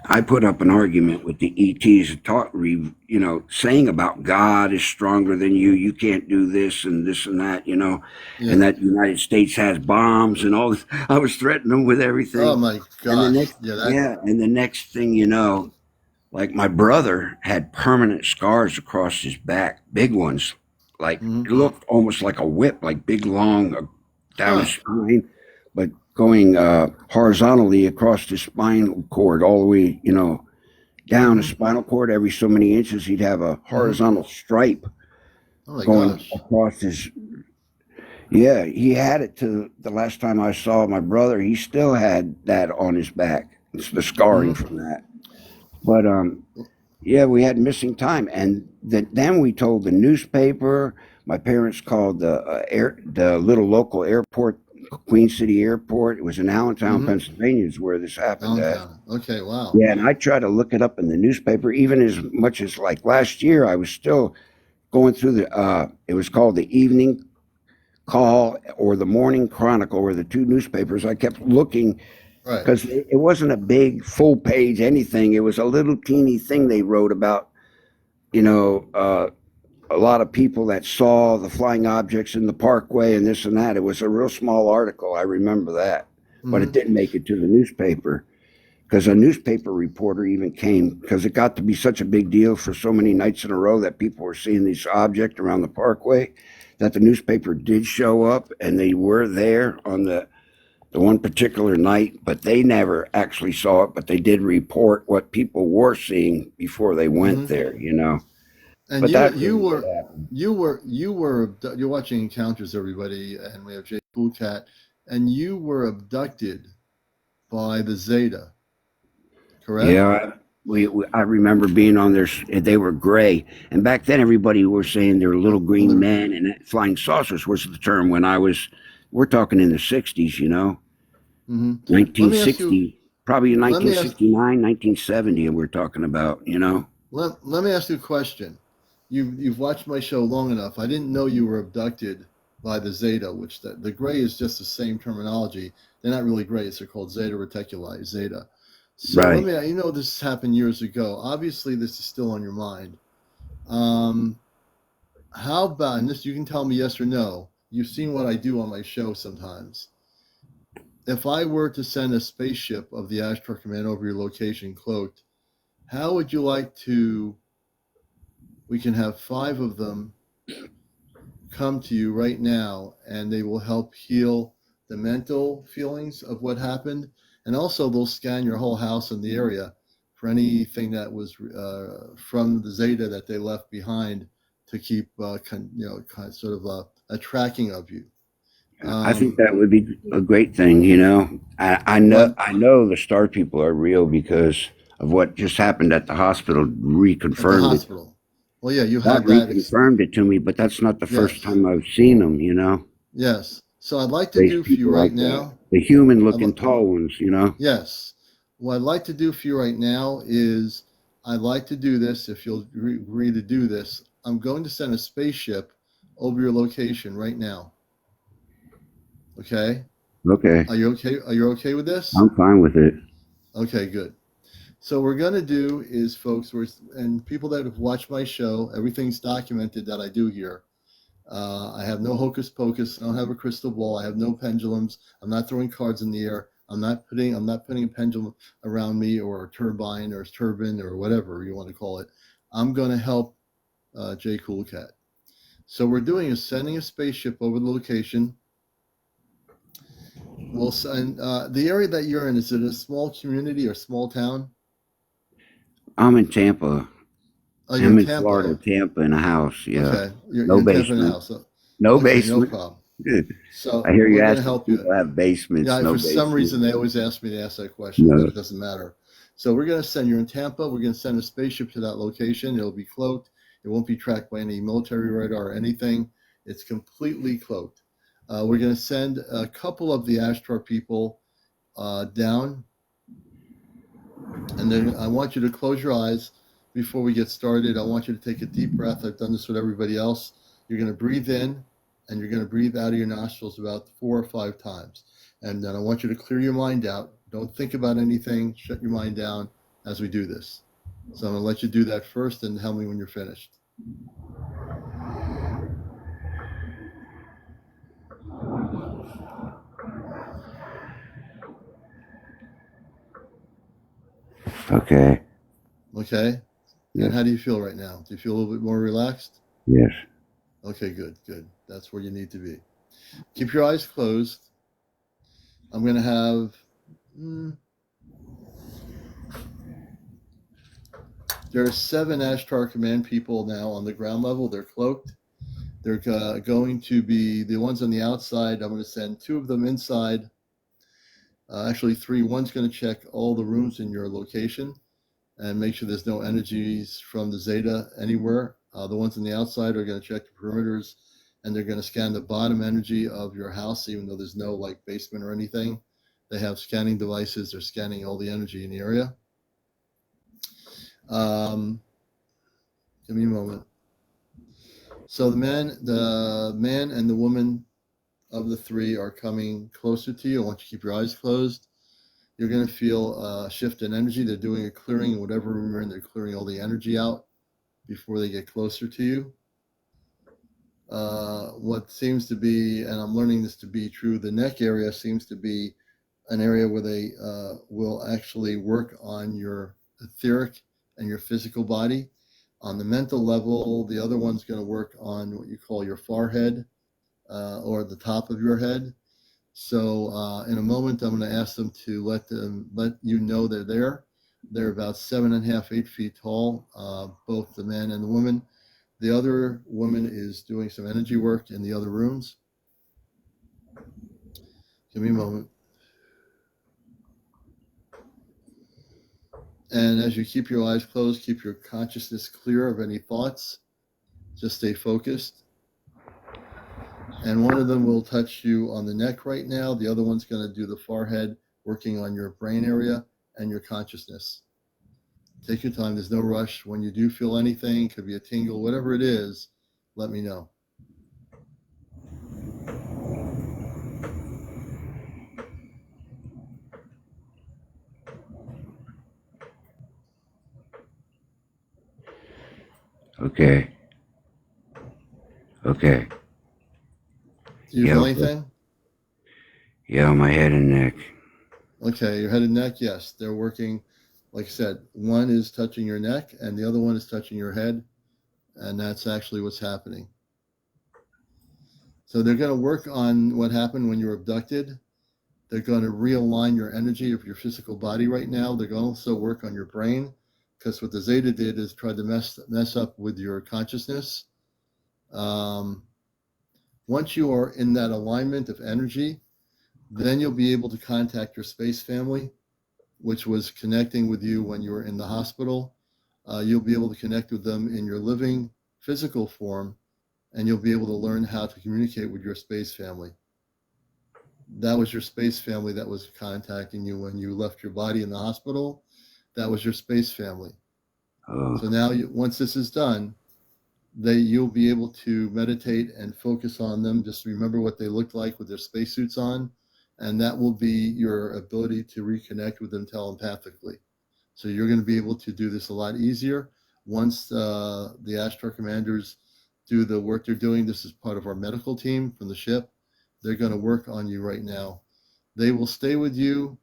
I put up an argument with the ETs, saying about God is stronger than you. You can't do this and that, and Yeah. that the United States has bombs and all this. I was threatening them with Oh everything. my And the gosh. next, Yeah. That. yeah, and the next thing you know, like my brother had permanent scars across his back, big ones. Like hmm it looked almost like a whip, like big, long down his Huh. spine, but going horizontally across his spinal cord, all the way, down his hmm spinal cord. Every so many inches, he'd have a hmm horizontal stripe Oh my going gosh. across his. Yeah, he had it to the last time I saw my brother. He still had that on his back. It's the scarring hmm from that. But yeah, we had missing time, and then we told the newspaper. My parents called the little local airport, Queen City Airport. It was in Allentown, hmm Pennsylvania, is where this happened at. Downtown. Okay. Wow. Yeah, and I tried to look it up in the newspaper, even as much as like last year. I was still going through the. It was called the Evening Call or the Morning Chronicle, or the two newspapers. I kept looking Right. because it wasn't a big full page anything. It was a little teeny thing they wrote about, you know, a lot of people that saw the flying objects in the parkway and this and that. It was a real small article. I remember that. but it Mm-hmm. didn't make it to the newspaper because a newspaper reporter even came because it got to be such a big deal for so many nights in a row that people were seeing this object around the parkway that the newspaper did show up and they were there on the one particular night, but they never actually saw it, but they did report what people were seeing before they went Mm-hmm. there, you know. And But you that you really did were happen. you're watching Encounters, everybody, and we have Jkoolcat, and you were abducted by the Zeta, correct? Yeah, I remember being on there. They were gray, and back then everybody were saying they're little Well, green men, and flying saucers was the term when I was. We're talking in the '60s, you know, mm-hmm. Let me ask you. 1960, probably Let me ask. 1969, 1970. We're talking about, you know. Let me ask you a question. You've watched my show long enough. I didn't know you were abducted by the Zeta, which the gray is just the same terminology. They're not really grays. They're called Zeta Reticuli, Zeta. So let Right. me. You know this happened years ago. Obviously, this is still on your mind. Um, how about, and this you can tell me yes or no. You've seen what I do on my show sometimes. If I were to send a spaceship of the Ashtar Command over your location cloaked, how would you like to? We can have 5 of them come to you right now, and they will help heal the mental feelings of what happened, and also they'll scan your whole house and the area for anything that was from the Zeta that they left behind to keep sort of a tracking of you. I think Um, that would be a great thing, you know. one I know the star people are real because of what just happened at the hospital at the reconfirmed it. hospital. Well, yeah, you That had that. reconfirmed it to me, but that's not the first Yes, time I've seen them, you know. yes. So I'd like to Space do for you people right like that. now. The human I'd looking li- tall ones, you know. Yes. What I'd like to do for you right now is I'd like to do this if you'll agree to do this. I'm going to send a spaceship over your location right now. Okay? Okay. Are you okay? Are you okay with this? I'm fine with it. Okay, good. So what we're going to do is, folks, and people that have watched my show, everything's documented that I do here. I have no hocus pocus. I don't have a crystal ball. I have no pendulums. I'm not throwing cards in the air. I'm not putting a pendulum around me or a turbine or a turbine or whatever you want to call it. I'm going to help Jkoolcat. So we're doing is sending a spaceship over the location. We'll send the area that you're in. Is it a small community or small town? I'm in Tampa. Oh, you're I'm in in Tampa. Florida, Tampa in a house. Yeah. Okay, you're No in Tampa in a basement. house. So, No okay, no basement. problem. I So hear you we're going to asking if help you. people have basements. Yeah, No for some basement. reason they always ask me to ask that question, but No. it doesn't matter. So we're going to send, you're in Tampa. We're going to send a spaceship to that location. It'll be cloaked. It won't be tracked by any military radar or anything. It's completely cloaked. We're going to send a couple of the Ashtar people down, and then I want you to close your eyes before we get started. I want you to take a deep breath. I've done this with everybody else. You're going to breathe in, and you're going to breathe out of your nostrils about 4 or 5 times. And then I want you to clear your mind out. Don't think about anything. Shut your mind down as we do this. So I'm going to let you do that first and tell me when you're finished. Okay. Okay? And Yes. how do you feel right now? Do you feel a little bit more relaxed? Yes. Okay, good, good. That's where you need to be. Keep your eyes closed. I'm going to have. Mm, there are 7 Ashtar Command people now on the ground level. They're cloaked. They're going to be the ones on the outside. I'm going to send 2 of them inside. Actually, 3. One's going to check all the rooms in your location and make sure there's no energies from the Zeta anywhere. The ones on the outside are going to check the perimeters, and they're going to scan the bottom energy of your house, even though there's no like basement or anything. They have scanning devices. They're scanning all the energy in the area. Um, give me a moment. So the man and the woman of the 3 are coming closer to you. I want you to keep your eyes closed. You're going to feel a shift in energy. They're doing a clearing in whatever room you're in. They're clearing all the energy out before they get closer to you. What seems to be, and I'm learning this to be true, the neck area seems to be an area where they will actually work on your etheric and your physical body. On the mental level, the other one's going to work on what you call your forehead or the top of your head. So in a moment, I'm going to ask them to let you know they're there. They're about 7.5, 8 feet tall, both the man and the woman. The other woman is doing some energy work in the other rooms. Give me a moment. And as you keep your eyes closed, keep your consciousness clear of any thoughts. Just stay focused. And one of them will touch you on the neck right now. The other one's going to do the forehead, working on your brain area and your consciousness. Take your time. There's no rush. When you do feel anything, could be a tingle, whatever it is, let me know. Okay. Okay. Do you feel anything? Yeah, my head and neck. Okay, your head and neck, yes. They're working, like I said, one is touching your neck and the other one is touching your head. And that's actually what's happening. So they're going to work on what happened when you were abducted. They're going to realign your energy of your physical body right now. They're going to also work on your brain, because what the Zeta did is try to mess up with your consciousness. Once you are in that alignment of energy, then you'll be able to contact your space family, which was connecting with you when you were in the hospital. You'll be able to connect with them in your living physical form, and you'll be able to learn how to communicate with your space family. That was your space family that was contacting you when you left your body in the hospital. That was your space family. Oh. So now, once this is done, you'll be able to meditate and focus on them. Just remember what they looked like with their spacesuits on, and that will be your ability to reconnect with them telepathically. So you're going to be able to do this a lot easier once the Astro commanders do the work they're doing. This is part of our medical team from the ship. They're going to work on you right now. They will stay with you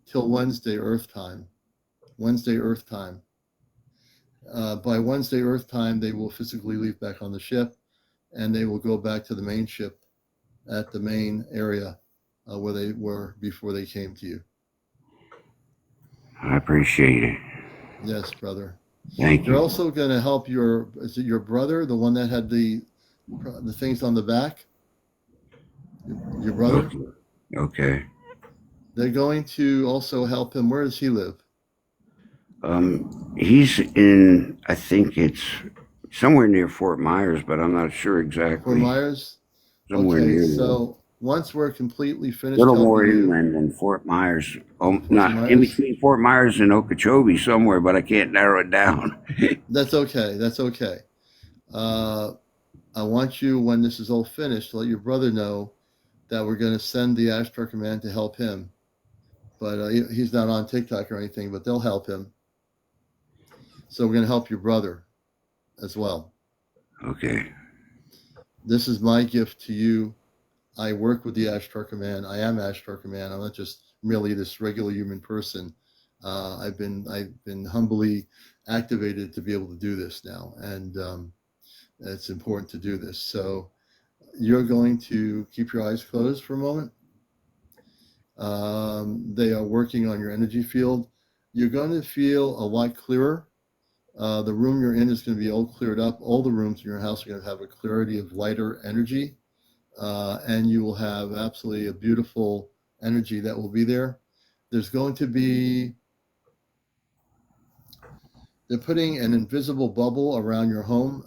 till Wednesday Earth time. Wednesday Earth time. By Wednesday Earth time, they will physically leave back on the ship, and they will go back to the main ship at the main area where they were before they came to you. I appreciate it. Yes, brother. Thank They're you. also going to help is it your brother, the one that had the things on the back? Your brother? Okay. They're going to also help him. Where does he live? He's in, I think it's somewhere near Fort Myers, but I'm not sure exactly. Fort Myers? Somewhere Okay, near so once we're completely a finished little helping more you, inland than Fort Myers. Fort Not in Myers? between Fort Myers and Okeechobee somewhere, but I can't narrow it down. That's okay. That's okay. I want you, when this is all finished, to let your brother know that we're going to send the Astro Command to help him. But he's not on TikTok or anything, but they'll help him. So we're going to help your brother as well. Okay. This is my gift to you. I work with the Ashtar Command. I am Ashtar Command. I'm not just merely this regular human person. I've been humbly activated to be able to do this now, and it's important to do this. So you're going to keep your eyes closed for a moment. They are working on your energy field. You're going to feel a lot clearer. The room you're in is going to be all cleared up. All the rooms in your house are going to have a clarity of lighter energy. And you will have absolutely a beautiful energy that will be there. There's going to be, they're putting an invisible bubble around your home.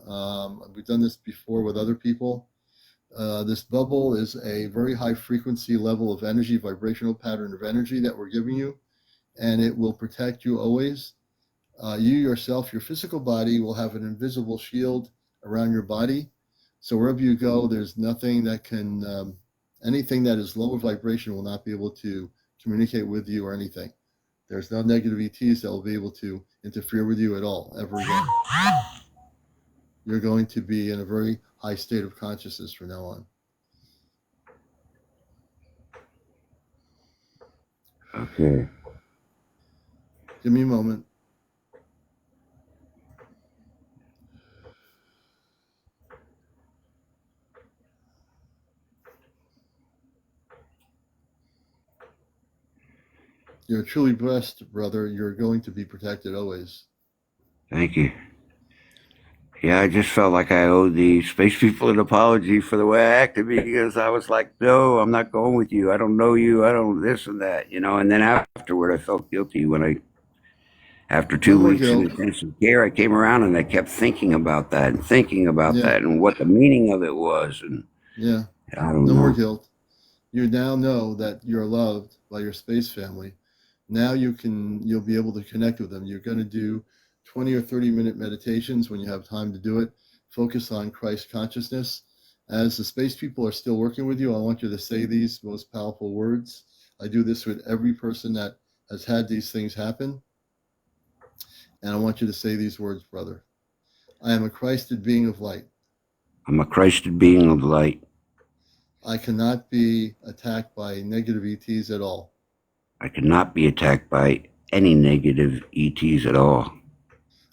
We've done this before with other people. This bubble is a very high frequency level of energy, vibrational pattern of energy that we're giving you, and it will protect you always. You yourself, your physical body, will have an invisible shield around your body. So wherever you go, there's nothing that can, anything that is lower vibration will not be able to communicate with you or anything. There's no negative ETs that will be able to interfere with you at all, ever again. You're going to be in a very high state of consciousness from now on. Okay. Give me a moment. You're truly blessed, brother. You're going to be protected always. Thank you. Yeah, I just felt like I owed the space people an apology for the way I acted because I was like, no, I'm not going with you. I don't know you. I don't this and that, And then afterward, I felt guilty after No 2 more weeks in guilt. intensive care, I came around and I kept thinking about that and thinking about Yeah, that and what the meaning of it was. And yeah. I don't No more know. guilt. You now know that you're loved by your space family. Now you'll be able to connect with them. You're going to do 20 or 30-minute meditations when you have time to do it. Focus on Christ consciousness. As the space people are still working with you, I want you to say these most powerful words. I do this with every person that has had these things happen. And I want you to say these words, brother. I am a Christed being of light. I'm a Christed being of light. I cannot be attacked by negative ETs at all. I cannot be attacked by any negative ETs at all.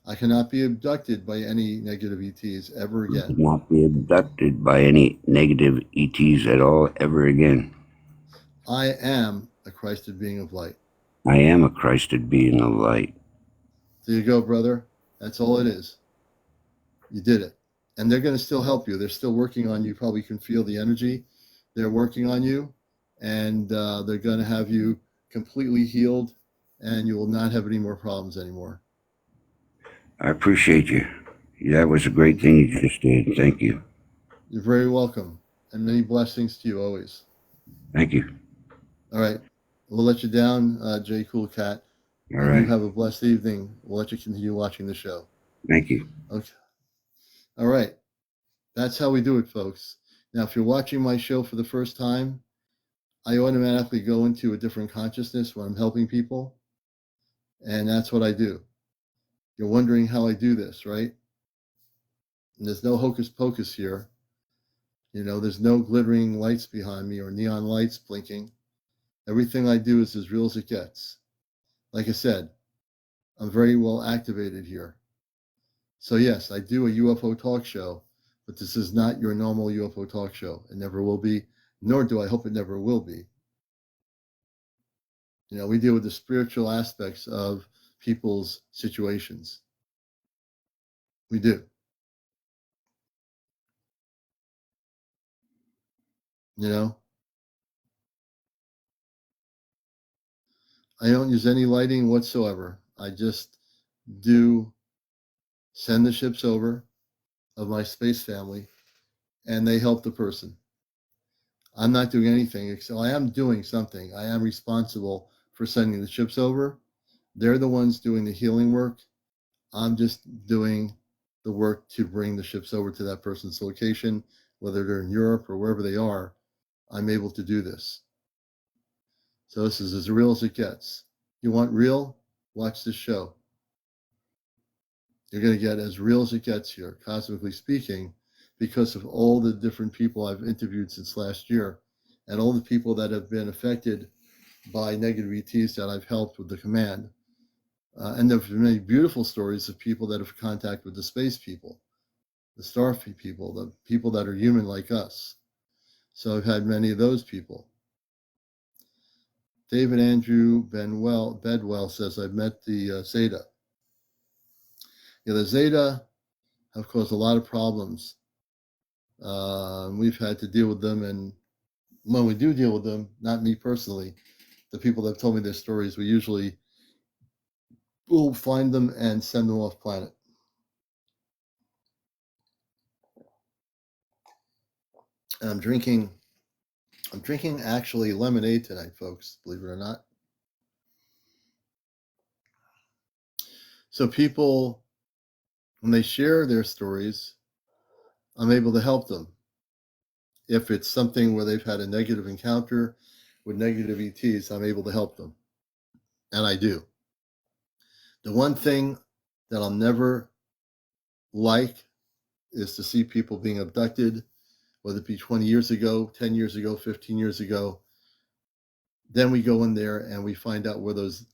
I cannot be abducted by any negative ETs ever I again. cannot be abducted by any negative ETs at all ever again. I am a Christed being of light. I am a Christed being of light. There you go, brother. That's all it is. You did it. And they're going to still help you. They're still working on you. You probably can feel the energy. They're working on you, and they're going to have you completely healed, and you will not have any more problems anymore. I appreciate you. That was a great thing you just did. Thank you. You're very welcome, and many blessings to you always. Thank you. All right. We'll let you down, Jkoolcat, All and you right. have a blessed evening. We'll let you continue watching the show. Thank you. Okay. All right. That's how we do it, folks. Now, if you're watching my show for the first time, I automatically go into a different consciousness when I'm helping people, and that's what I do. You're wondering how I do this, right? And there's no hocus pocus here. There's no glittering lights behind me or neon lights blinking. Everything I do is as real as it gets. Like I said, I'm very well activated here. So, yes, I do a UFO talk show, but this is not your normal UFO talk show. It never will be, nor do I hope it never will be. We deal with the spiritual aspects of people's situations. We do. You know, I don't use any lighting whatsoever. I just do send the ships over of my space family, and they help the person. I'm not doing anything, except I am doing something. I am responsible for sending the ships over. They're the ones doing the healing work. I'm just doing the work to bring the ships over to that person's location, whether they're in Europe or wherever they are. I'm able to do this. So this is as real as it gets. You want real? Watch this show. You're going to get as real as it gets here, cosmically speaking, because of all the different people I've interviewed since last year and all the people that have been affected by negative ETs that I've helped with the command. And there have been many beautiful stories of people that have contact with the space people, the star people, the people that are human like us. So I've had many of those people. David Andrew Bedwell says, I've met the Zeta. The Zeta have caused a lot of problems. We've had to deal with them. And when we do deal with them, not me personally, the people that have told me their stories, we usually will find them and send them off planet. And I'm drinking actually lemonade tonight, folks, believe it or not. So people, when they share their stories, I'm able to help them. If it's something where they've had a negative encounter with negative ETs, I'm able to help them. And I do. The one thing that I'll never like is to see people being abducted, whether it be 20 years ago, 10 years ago, 15 years ago. Then we go in there and we find out where those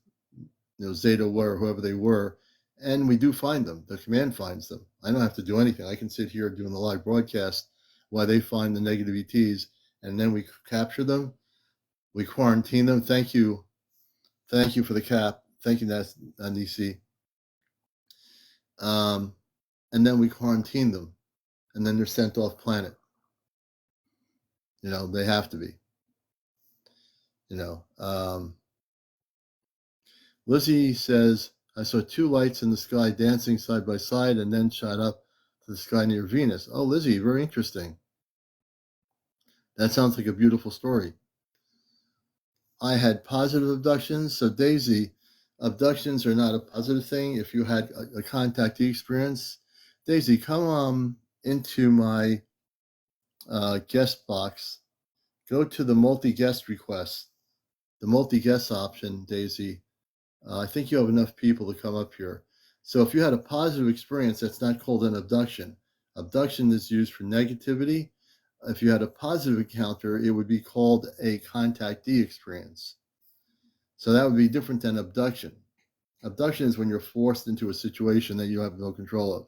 Zeta were, whoever they were, and we do find them. The command finds them. I don't have to do anything. I can sit here doing the live broadcast while they find the negative ETs, and then we capture them. We quarantine them. Thank you for the cap. Thank you, DC. And then we quarantine them, and then they're sent off planet. They have to be. Lizzie says, I saw two lights in the sky dancing side by side and then shot up to the sky near Venus. Oh, Lizzie, very interesting. That sounds like a beautiful story. I had positive abductions. So, Daisy, abductions are not a positive thing. If you had a contactee experience, Daisy, come into my guest box. Go to the multi-guest request, the multi-guest option, Daisy. I think you have enough people to come up here. So if you had a positive experience, that's not called an abduction. Abduction is used for negativity. If you had a positive encounter, it would be called a contactee experience. So that would be different than abduction. Abduction is when you're forced into a situation that you have no control of.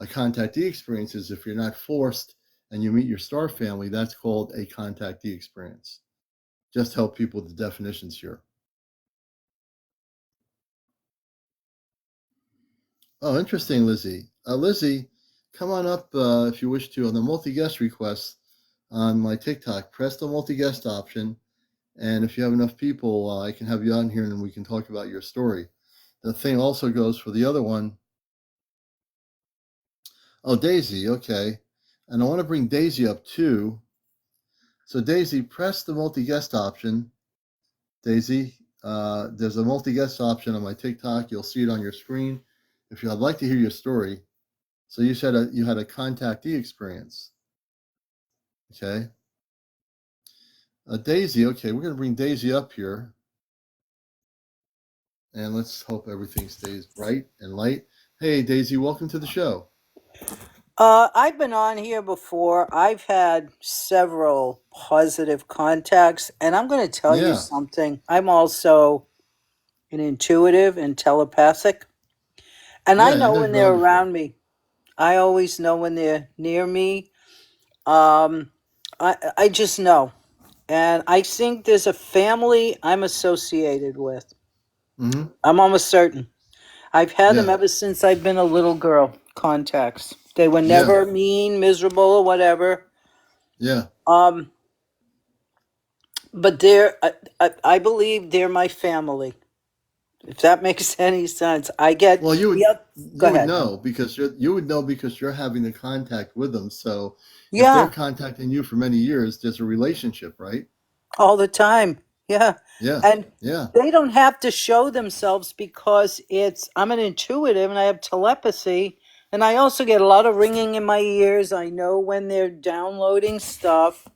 A contactee experience is if you're not forced and you meet your star family, that's called a contactee experience. Just help people with the definitions here. Oh, interesting, Lizzie. Lizzie, come on up if you wish to on the multi-guest request on my TikTok. Press the multi-guest option, and if you have enough people, I can have you on here and we can talk about your story. The thing also goes for the other one. Oh, Daisy, okay. And I want to bring Daisy up too. So Daisy, press the multi-guest option. Daisy, there's a multi-guest option on my TikTok. You'll see it on your screen. If I'd like to hear your story. So you said you had a contactee experience. Okay. Daisy, okay, we're going to bring Daisy up here. And let's hope everything stays bright and light. Hey, Daisy, welcome to the show. I've been on here before. I've had several positive contacts, and I'm going to tell you something. I'm also an intuitive and telepathic, and I know when they're around me. I always know when they're near me. I just know, and I think there's a family I'm associated with. Mm-hmm. I'm almost certain. I've had them ever since I've been a little girl. Contacts. They were never mean, miserable, or whatever. Yeah. But I believe they're my family. If that makes any sense, I get. Well, you would. Go you ahead. Would know because you're having the contact with them. So if they're contacting you for many years, there's a relationship, right? All the time. Yeah. Yeah. And yeah. They don't have to show themselves because I'm an intuitive and I have telepathy. And I also get a lot of ringing in my ears. I know when they're downloading stuff.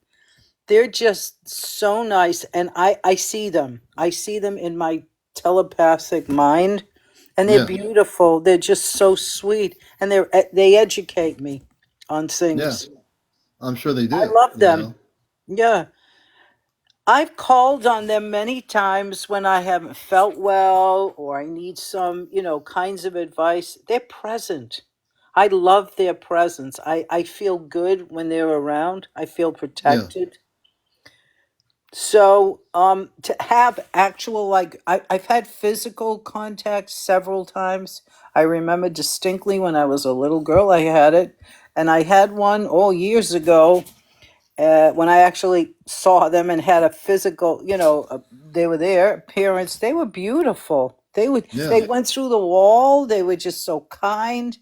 They're just so nice. And I see them. I see them in my telepathic mind. And they're beautiful. They're just so sweet. And they educate me on things. Yeah. I'm sure they do. I love them. Yeah. I've called on them many times when I haven't felt well or I need some, kinds of advice. They're present. I love their presence. I feel good when they're around. I feel protected. So, to have actual, I've had physical contact several times. I remember distinctly when I was a little girl, I had it. And I had one years ago when I actually saw them and had a physical, they were there, appearance. They were beautiful. They went through the wall. They were just so kind.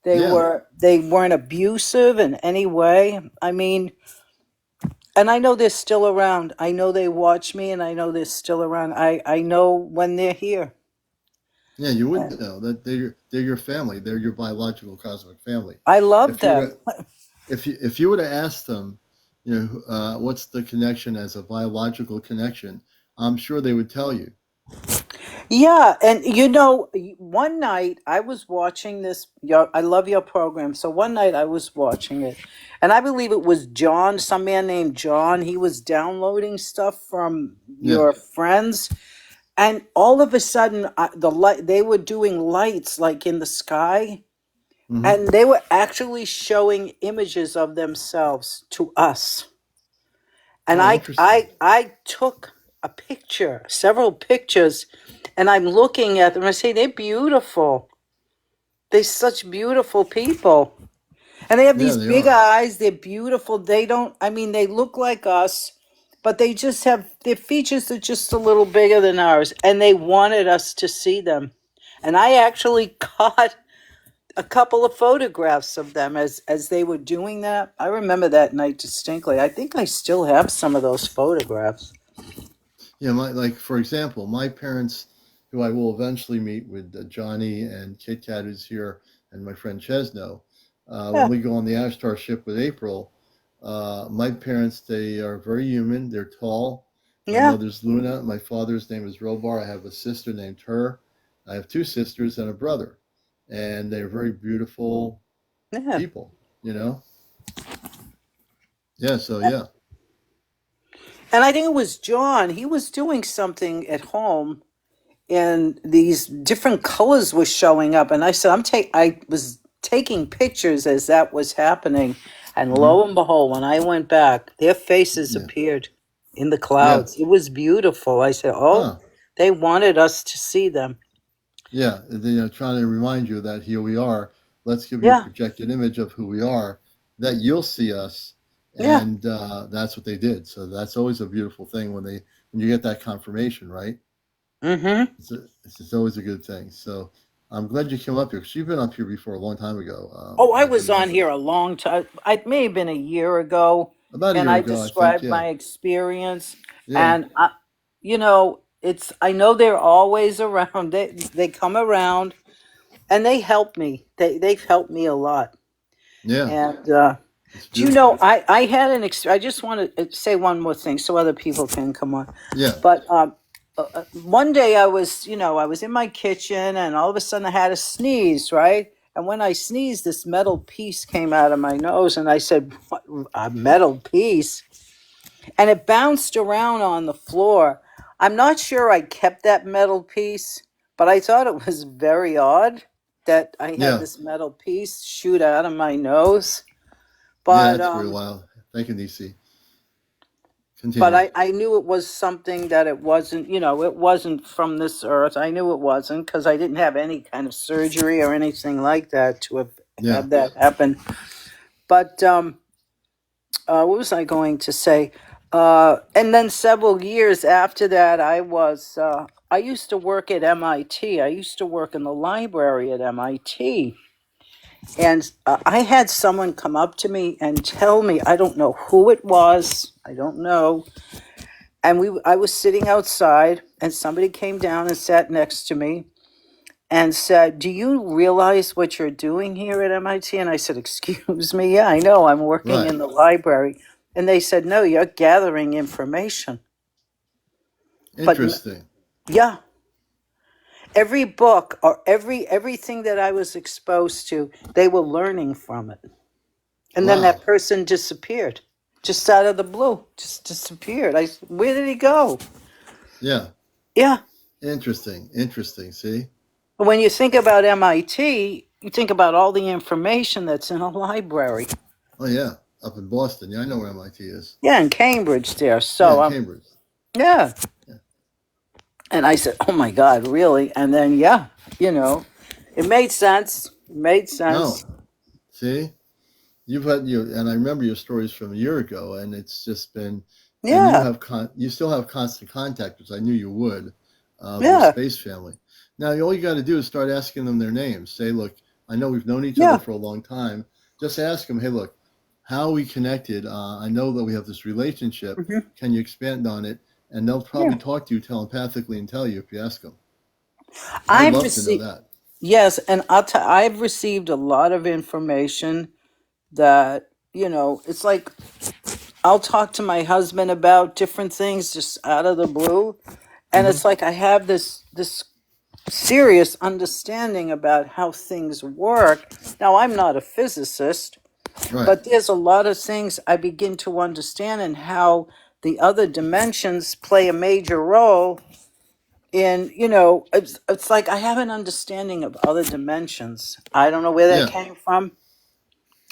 They weren't abusive in any way. I mean, and I know they're still around. I know they watch me, and I know they're still around. I know when they're here. Yeah, you would know that they're your family. They're your biological cosmic family. I love them. If you were to ask them, what's the connection as a biological connection, I'm sure they would tell you. Yeah, and one night I was watching this. I love your program. So one night I was watching it, and I believe it was John, some man named John. He was downloading stuff from Yeah. your friends, and all of a sudden, the light they were doing lights like in the sky, Hmm. and they were actually showing images of themselves to us. And Oh, I interesting. I I took a picture, several pictures, and I'm looking at them. I say they're beautiful. They're such beautiful people, and they have Yeah, these they big are. eyes. They're beautiful. They don't. I mean, they look like us, but they just have their features are just a little bigger than ours, and they wanted us to see them. And I actually caught a couple of photographs of them as they were doing that. I remember that night distinctly. I think I still have some of those photographs. Yeah, like for example, my parents, who I will eventually meet with Johnny and Kit Kat, who's here, and my friend Chesno. When Yeah, we go on the Ashtar ship with April, my parents, they are very human. They're tall. My yeah, mother's Luna. My father's name is Robar. I have a sister named Her. I have two sisters and a brother, and they're very beautiful yeah. people. You know. Yeah. So yeah. And I think it was John. He was doing something at home, and these different colors were showing up. And I said, I was taking pictures as that was happening, and Hmm. lo and behold, when I went back, their faces Yeah. appeared in the Yeah. clouds. It was beautiful. I said, "Oh, Huh. they wanted us to see them." Yeah, trying to remind you that here we are. Let's give you a Yeah, projected image of who we are, that you'll see us, yeah. and that's what they did. So that's always a beautiful thing when you get that confirmation, right? Mm-hmm. It's always a good thing. So I'm glad you came up here because you've been up here before a long time ago. Oh, I I was on remember here a long time. It may have been a year ago, about a and year I ago, I think. described Yeah, my experience. yeah, And it's. I know they're always around. They come around and they help me. They've helped me a lot. yeah. And It's do you know? beautiful. I had I just want to say one more thing so other people can come on. Yeah. But one day I was in my kitchen and all of a sudden I had a sneeze, right? And when I sneezed, this metal piece came out of my nose, and I said, "What, a metal piece?" And it bounced around on the floor. I'm not sure I kept that metal piece, but I thought it was very odd that I had Yeah. this metal piece shoot out of my nose. Yeah. But That's very wild. Thank you, DC. but Continue. I knew it was something that it wasn't, it wasn't from this earth. I knew it wasn't because I didn't have any kind of surgery or anything like that to have Yeah. had that happen. But what was I going to say? And then several years after that, I used to work at MIT. I used to work in the library at MIT. And I had someone come up to me and tell me, I don't know who it was, I don't know. And I was sitting outside, and somebody came down and sat next to me and said, "Do you realize what you're doing here at MIT?" And I said, "Excuse me, yeah, I know, I'm working Right. in the library." And they said, "No, you're gathering information." But Interesting. yeah, every book or everything that I was exposed to, they were learning from it. And then that Wow. person disappeared, just out of the blue, just disappeared. Where did he go? Yeah. Yeah. Interesting. Interesting. See? When you think about MIT, you think about all the information that's in a library. Oh yeah, up in Boston. Yeah, I know where MIT is. Yeah, in Cambridge there. Yeah, So in Cambridge. yeah. Yeah. And I said, "Oh my God, really?" And then yeah, you know, it made sense. It made sense. No, see, you've had you, and I remember your stories from a year ago, and it's just been, and Yeah. you still have constant contact, which I knew you would, of your Yeah. space family. Now, all you got to do is start asking them their names. Say, look, I know we've known each other Yeah. for a long time. Just ask them, hey, look, how are we connected? I know that we have this relationship. Hmm. Can you expand on it? And they'll Yeah. probably talk to you telepathically and tell you if you ask them. I'd I've love to know received that. yes, and I've received a lot of information that, it's like I'll talk to my husband about different things just out of the blue. And it's like I have this serious understanding about how things work. Now, I'm not a physicist, Right. but there's a lot of things I begin to understand and how the other dimensions play a major role in, it's like I have an understanding of other dimensions. I don't know where that Yeah. came from,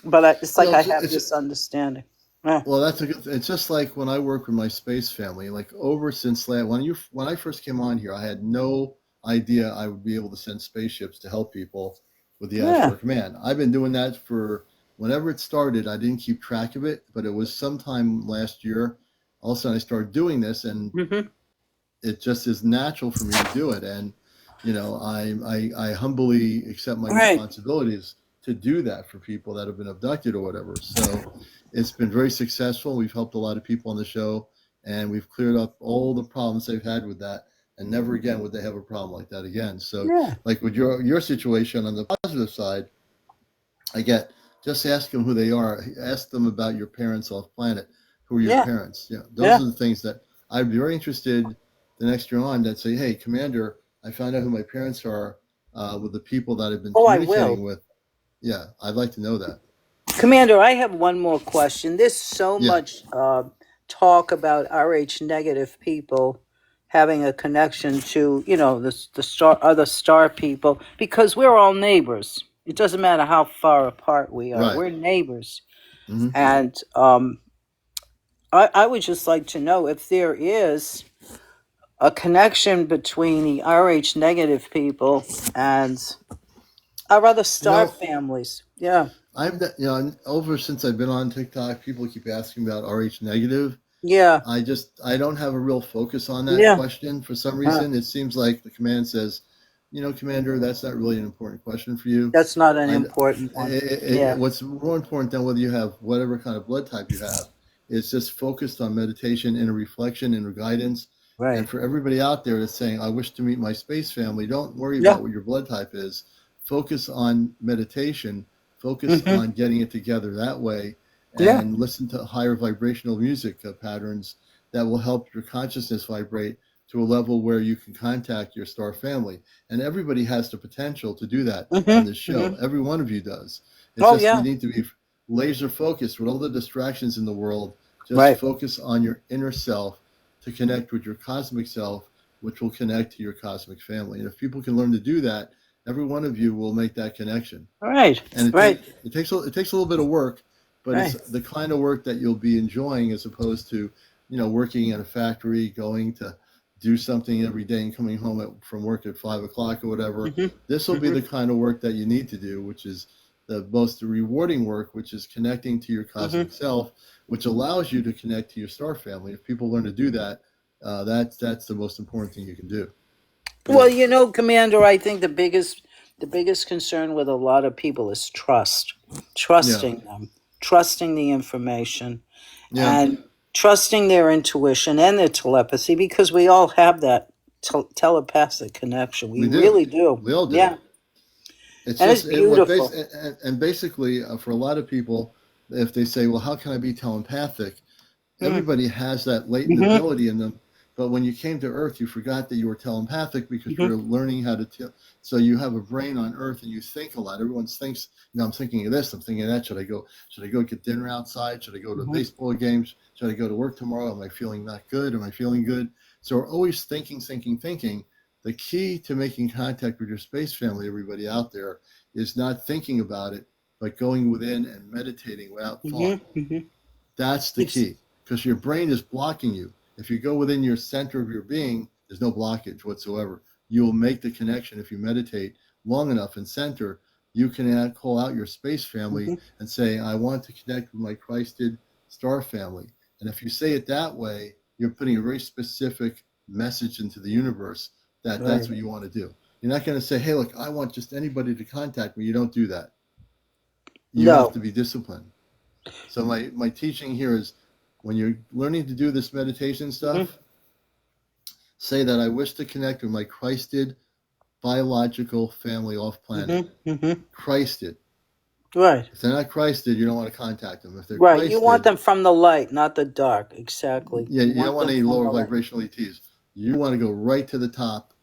but it's like Well, I have this understanding. Yeah. well, that's a good. It's just like when I work with my space family. Like over since when I first came on here, I had no idea I would be able to send spaceships to help people with the Ask Yeah. for Command. I've been doing that for whenever it started. I didn't keep track of it, but it was sometime last year. All of a sudden, I started doing this, and Mm-hmm. it just is natural for me to do it. And I humbly accept my Right. responsibilities to do that for people that have been abducted or whatever. So it's been very successful. We've helped a lot of people on the show, and we've cleared up all the problems they've had with that, and never again would they have a problem like that again. So Yeah. like with your situation, on the positive side, I get, just ask them who they are. Ask them about your parents off planet. Who are your Yeah. parents? Those Yeah. are the things that I'd be very interested the next year on, that say, hey, Commander, I found out who my parents are with the people that I've been Oh, I communicating will. with. Yeah, I'd like to know that. Commander, I have one more question. There's so Yeah, much talk about RH negative people having a connection to, the other star people, because we're all neighbors. It doesn't matter how far apart we are. right. We're neighbors. Hmm. And I would just like to know if there is a connection between the RH negative people and our other You star know, families. Yeah. over since I've been on TikTok, people keep asking about RH negative. Yeah. I don't have a real focus on that Yeah. question for some reason. It seems like the command says, Commander, that's not really an important question for you. That's not an I, important one. Yeah. what's more important than whether you have whatever kind of blood type you have is just focused on meditation, inner reflection, inner guidance. And Right. for everybody out there that's saying, I wish to meet my space family, don't worry Yeah. about what your blood type is. Focus on meditation, focus Hmm. on getting it together that way, Yeah. and listen to higher vibrational music patterns that will help your consciousness vibrate to a level where you can contact your star family. And everybody has the potential to do that on Hmm. this show. Hmm. Every one of you does. It's Oh just you yeah. need to be laser focused with all the distractions in the world. Just Right. focus on your inner self to connect with your cosmic self, which will connect to your cosmic family. And if people can learn to do that, every one of you will make that connection. Right. And Right. it takes a little bit of work, but it's Right. the kind of work that you'll be enjoying, as opposed to working at a factory, going to do something every day and coming home from work at 5 o'clock or whatever. Hmm. This will be Hmm. the kind of work that you need to do, which is the most rewarding work, which is connecting to your Hmm. cosmic self, which allows you to connect to your star family. If people learn to do that, that's the most important thing you can do. Well, Commander, I think the biggest concern with a lot of people is trust, Yeah, trusting them, trusting the information, yeah, and trusting their intuition and their telepathy, because we all have that telepathic connection. We we do. really do. We all do. Yeah. It's And it's just beautiful. and basically for a lot of people, if they say, "Well, how can I be telepathic?" Mm. Everybody has that latent Hmm. ability in them. But when you came to Earth, you forgot that you were telepathic because you Hmm. were learning how to. So you have a brain on Earth and you think a lot. Everyone thinks, I'm thinking of this, I'm thinking of that. Should I go? Should I go get dinner outside? Should I go to Hmm. baseball games? Should I go to work tomorrow? Am I feeling not good? Am I feeling good? So we're always thinking, thinking, thinking. The key to making contact with your space family, everybody out there, is not thinking about it, but going within and meditating without Hmm. thought. Hmm. That's the It's key, because your brain is blocking you. If you go within your center of your being, there's no blockage whatsoever. You will make the connection if you meditate long enough and center. You can call out your space family Mhm. and say, I want to connect with my Christed star family. And if you say it that way, you're putting a very specific message into the universe that that's Right. what you want to do. You're not going to say, hey, look, I want just anybody to contact me. You don't do that. You have No. to be disciplined. So my teaching here is, when you're learning to do this meditation Hmm. stuff, say that I wish to connect with my Christed biological family off Hmm. planet. Hmm. Christed. Right. If they're not Christed, you don't want to contact them. If they're Right. You want Christed, them from the light, not the dark. Exactly. yeah, You you don't want want them any from lower the light. vibrational ETs. You want to go right to the top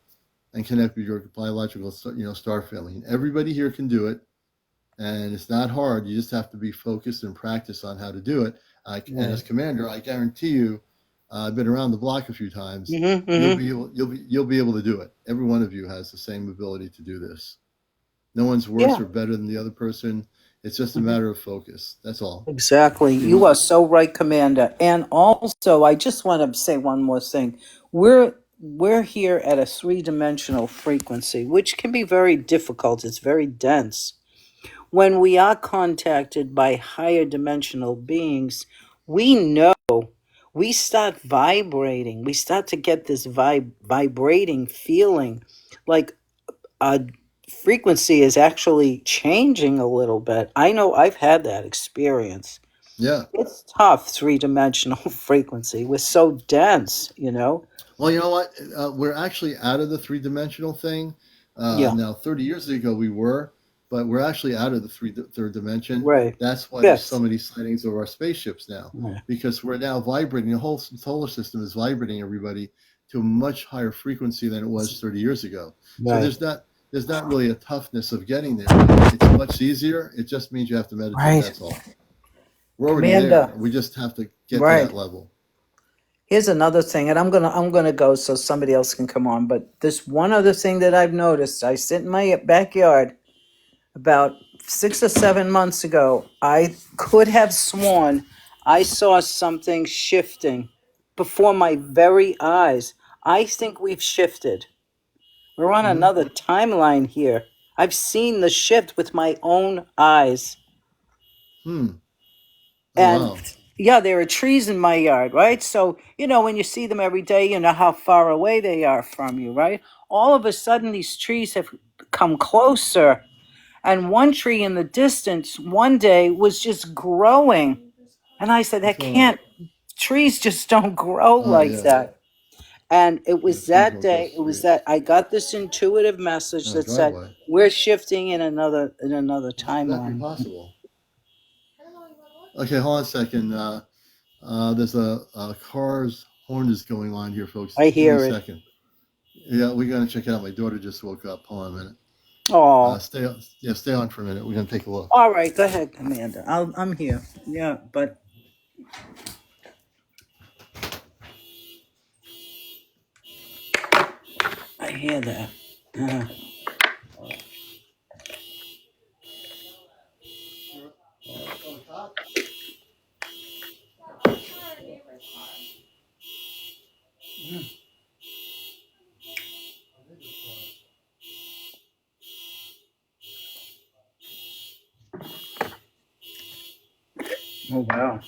and connect with your biological, star family. And everybody here can do it, and it's not hard. You just have to be focused and practice on how to do it. And as commander, I guarantee you, I've been around the block a few times. You'll be able to do it. Every one of you has the same ability to do this. No one's worse or better than the other person. It's just a matter of focus. That's all. Exactly. You are so right, Commander. And also, I just want to say one more thing. We're here at a three-dimensional frequency, which can be very difficult. It's very dense. When we are contacted by higher dimensional beings, we know we start vibrating. We start to get this vibrating feeling, like a frequency is actually changing a little bit. I know I've had that experience. Yeah. It's tough, three-dimensional frequency. We're so dense, Well, you know what? We're actually out of the three-dimensional thing. Now, 30 years ago we were, but we're actually out of the third dimension. Right. That's why there's so many sightings of our spaceships now, because we're now vibrating. The whole solar system is vibrating everybody to a much higher frequency than it was 30 years ago. Right. So there's not really a toughness of getting there. It's much easier. It just means you have to meditate. Right. That's all. We're already there. We just have to get to that level. Here's another thing, and I'm gonna go so somebody else can come on. But this one other thing that I've noticed. I sit in my backyard about 6 or 7 months ago. I could have sworn I saw something shifting before my very eyes. I think we've shifted. We're on another timeline here. I've seen the shift with my own eyes. Oh, And wow. yeah, there are trees in my yard, right? So, when you see them every day, you know how far away they are from you, right? All of a sudden, these trees have come closer. And one tree in the distance one day was just growing. And I said, trees just don't grow like that. And it was that day, I got this intuitive message that said, we're shifting in another timeline. That'd be possible. Okay, hold on a second. There's a car's horn is going on here, folks. I hear it. Give me a second. Yeah, we're gonna check it out. My daughter just woke up. Hold on a minute. Oh. Stay on for a minute. We're gonna take a look. All right, go ahead, Commander. I'm here. Yeah, but I hear that. Oh wow.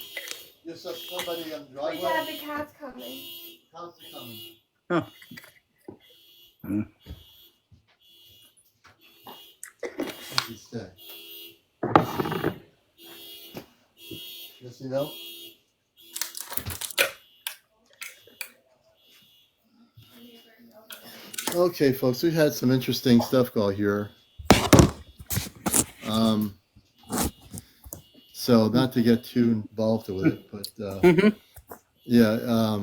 Yes, somebody on the driveway. Dad, the cat's coming. Cats are coming. Oh. Stay. Yes, you know. Okay, folks, we've had some interesting stuff go here. So not to get too involved with it, but yeah,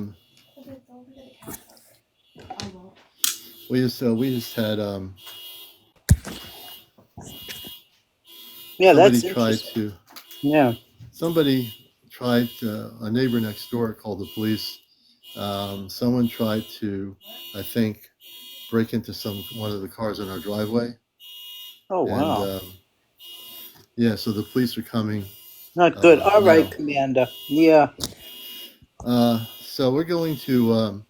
we just had somebody tried a neighbor next door called the police. Someone tried to, I think, break into one of the cars in our driveway. Oh wow. And, yeah, so the police are coming. Not good. All right, Commander. Yeah. So we're going to.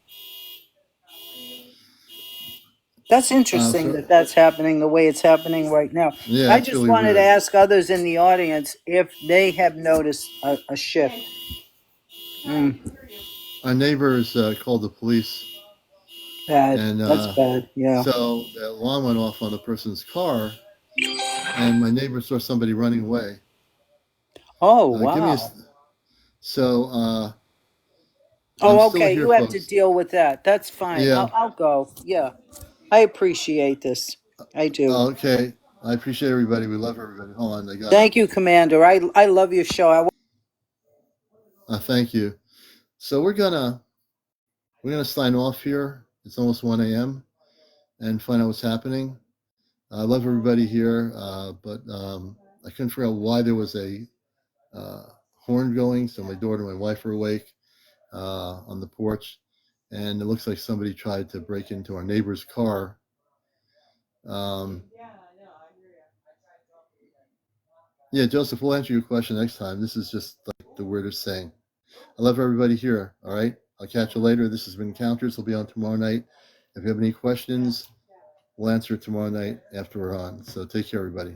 That's interesting that's happening the way it's happening right now. Yeah, I just really wanted weird. to ask others in the audience if they have noticed a shift. Our neighbors called the police. Bad. And, that's bad. Yeah. So the alarm went off on the person's car, and my neighbor saw somebody running away. Oh wow. Okay. You have to deal with that. That's fine. Yeah. I'll go. Yeah. I appreciate this. I do. Okay. I appreciate everybody. We love everybody. Hold on. Thank you, Commander. I love your show. Thank you. So we're gonna we're going to sign off here. It's almost 1 a.m. and find out what's happening. I love everybody here, but I couldn't figure out why there was a horn going. So my daughter and my wife are awake on the porch, and it looks like somebody tried to break into our neighbor's car. Yeah, Joseph, we'll answer your question next time. This is just like the weirdest thing. I love everybody here. All right. I'll catch you later. This has been Encounters. We'll be on tomorrow night. If you have any questions, we'll answer it tomorrow night after we're on. So take care, everybody.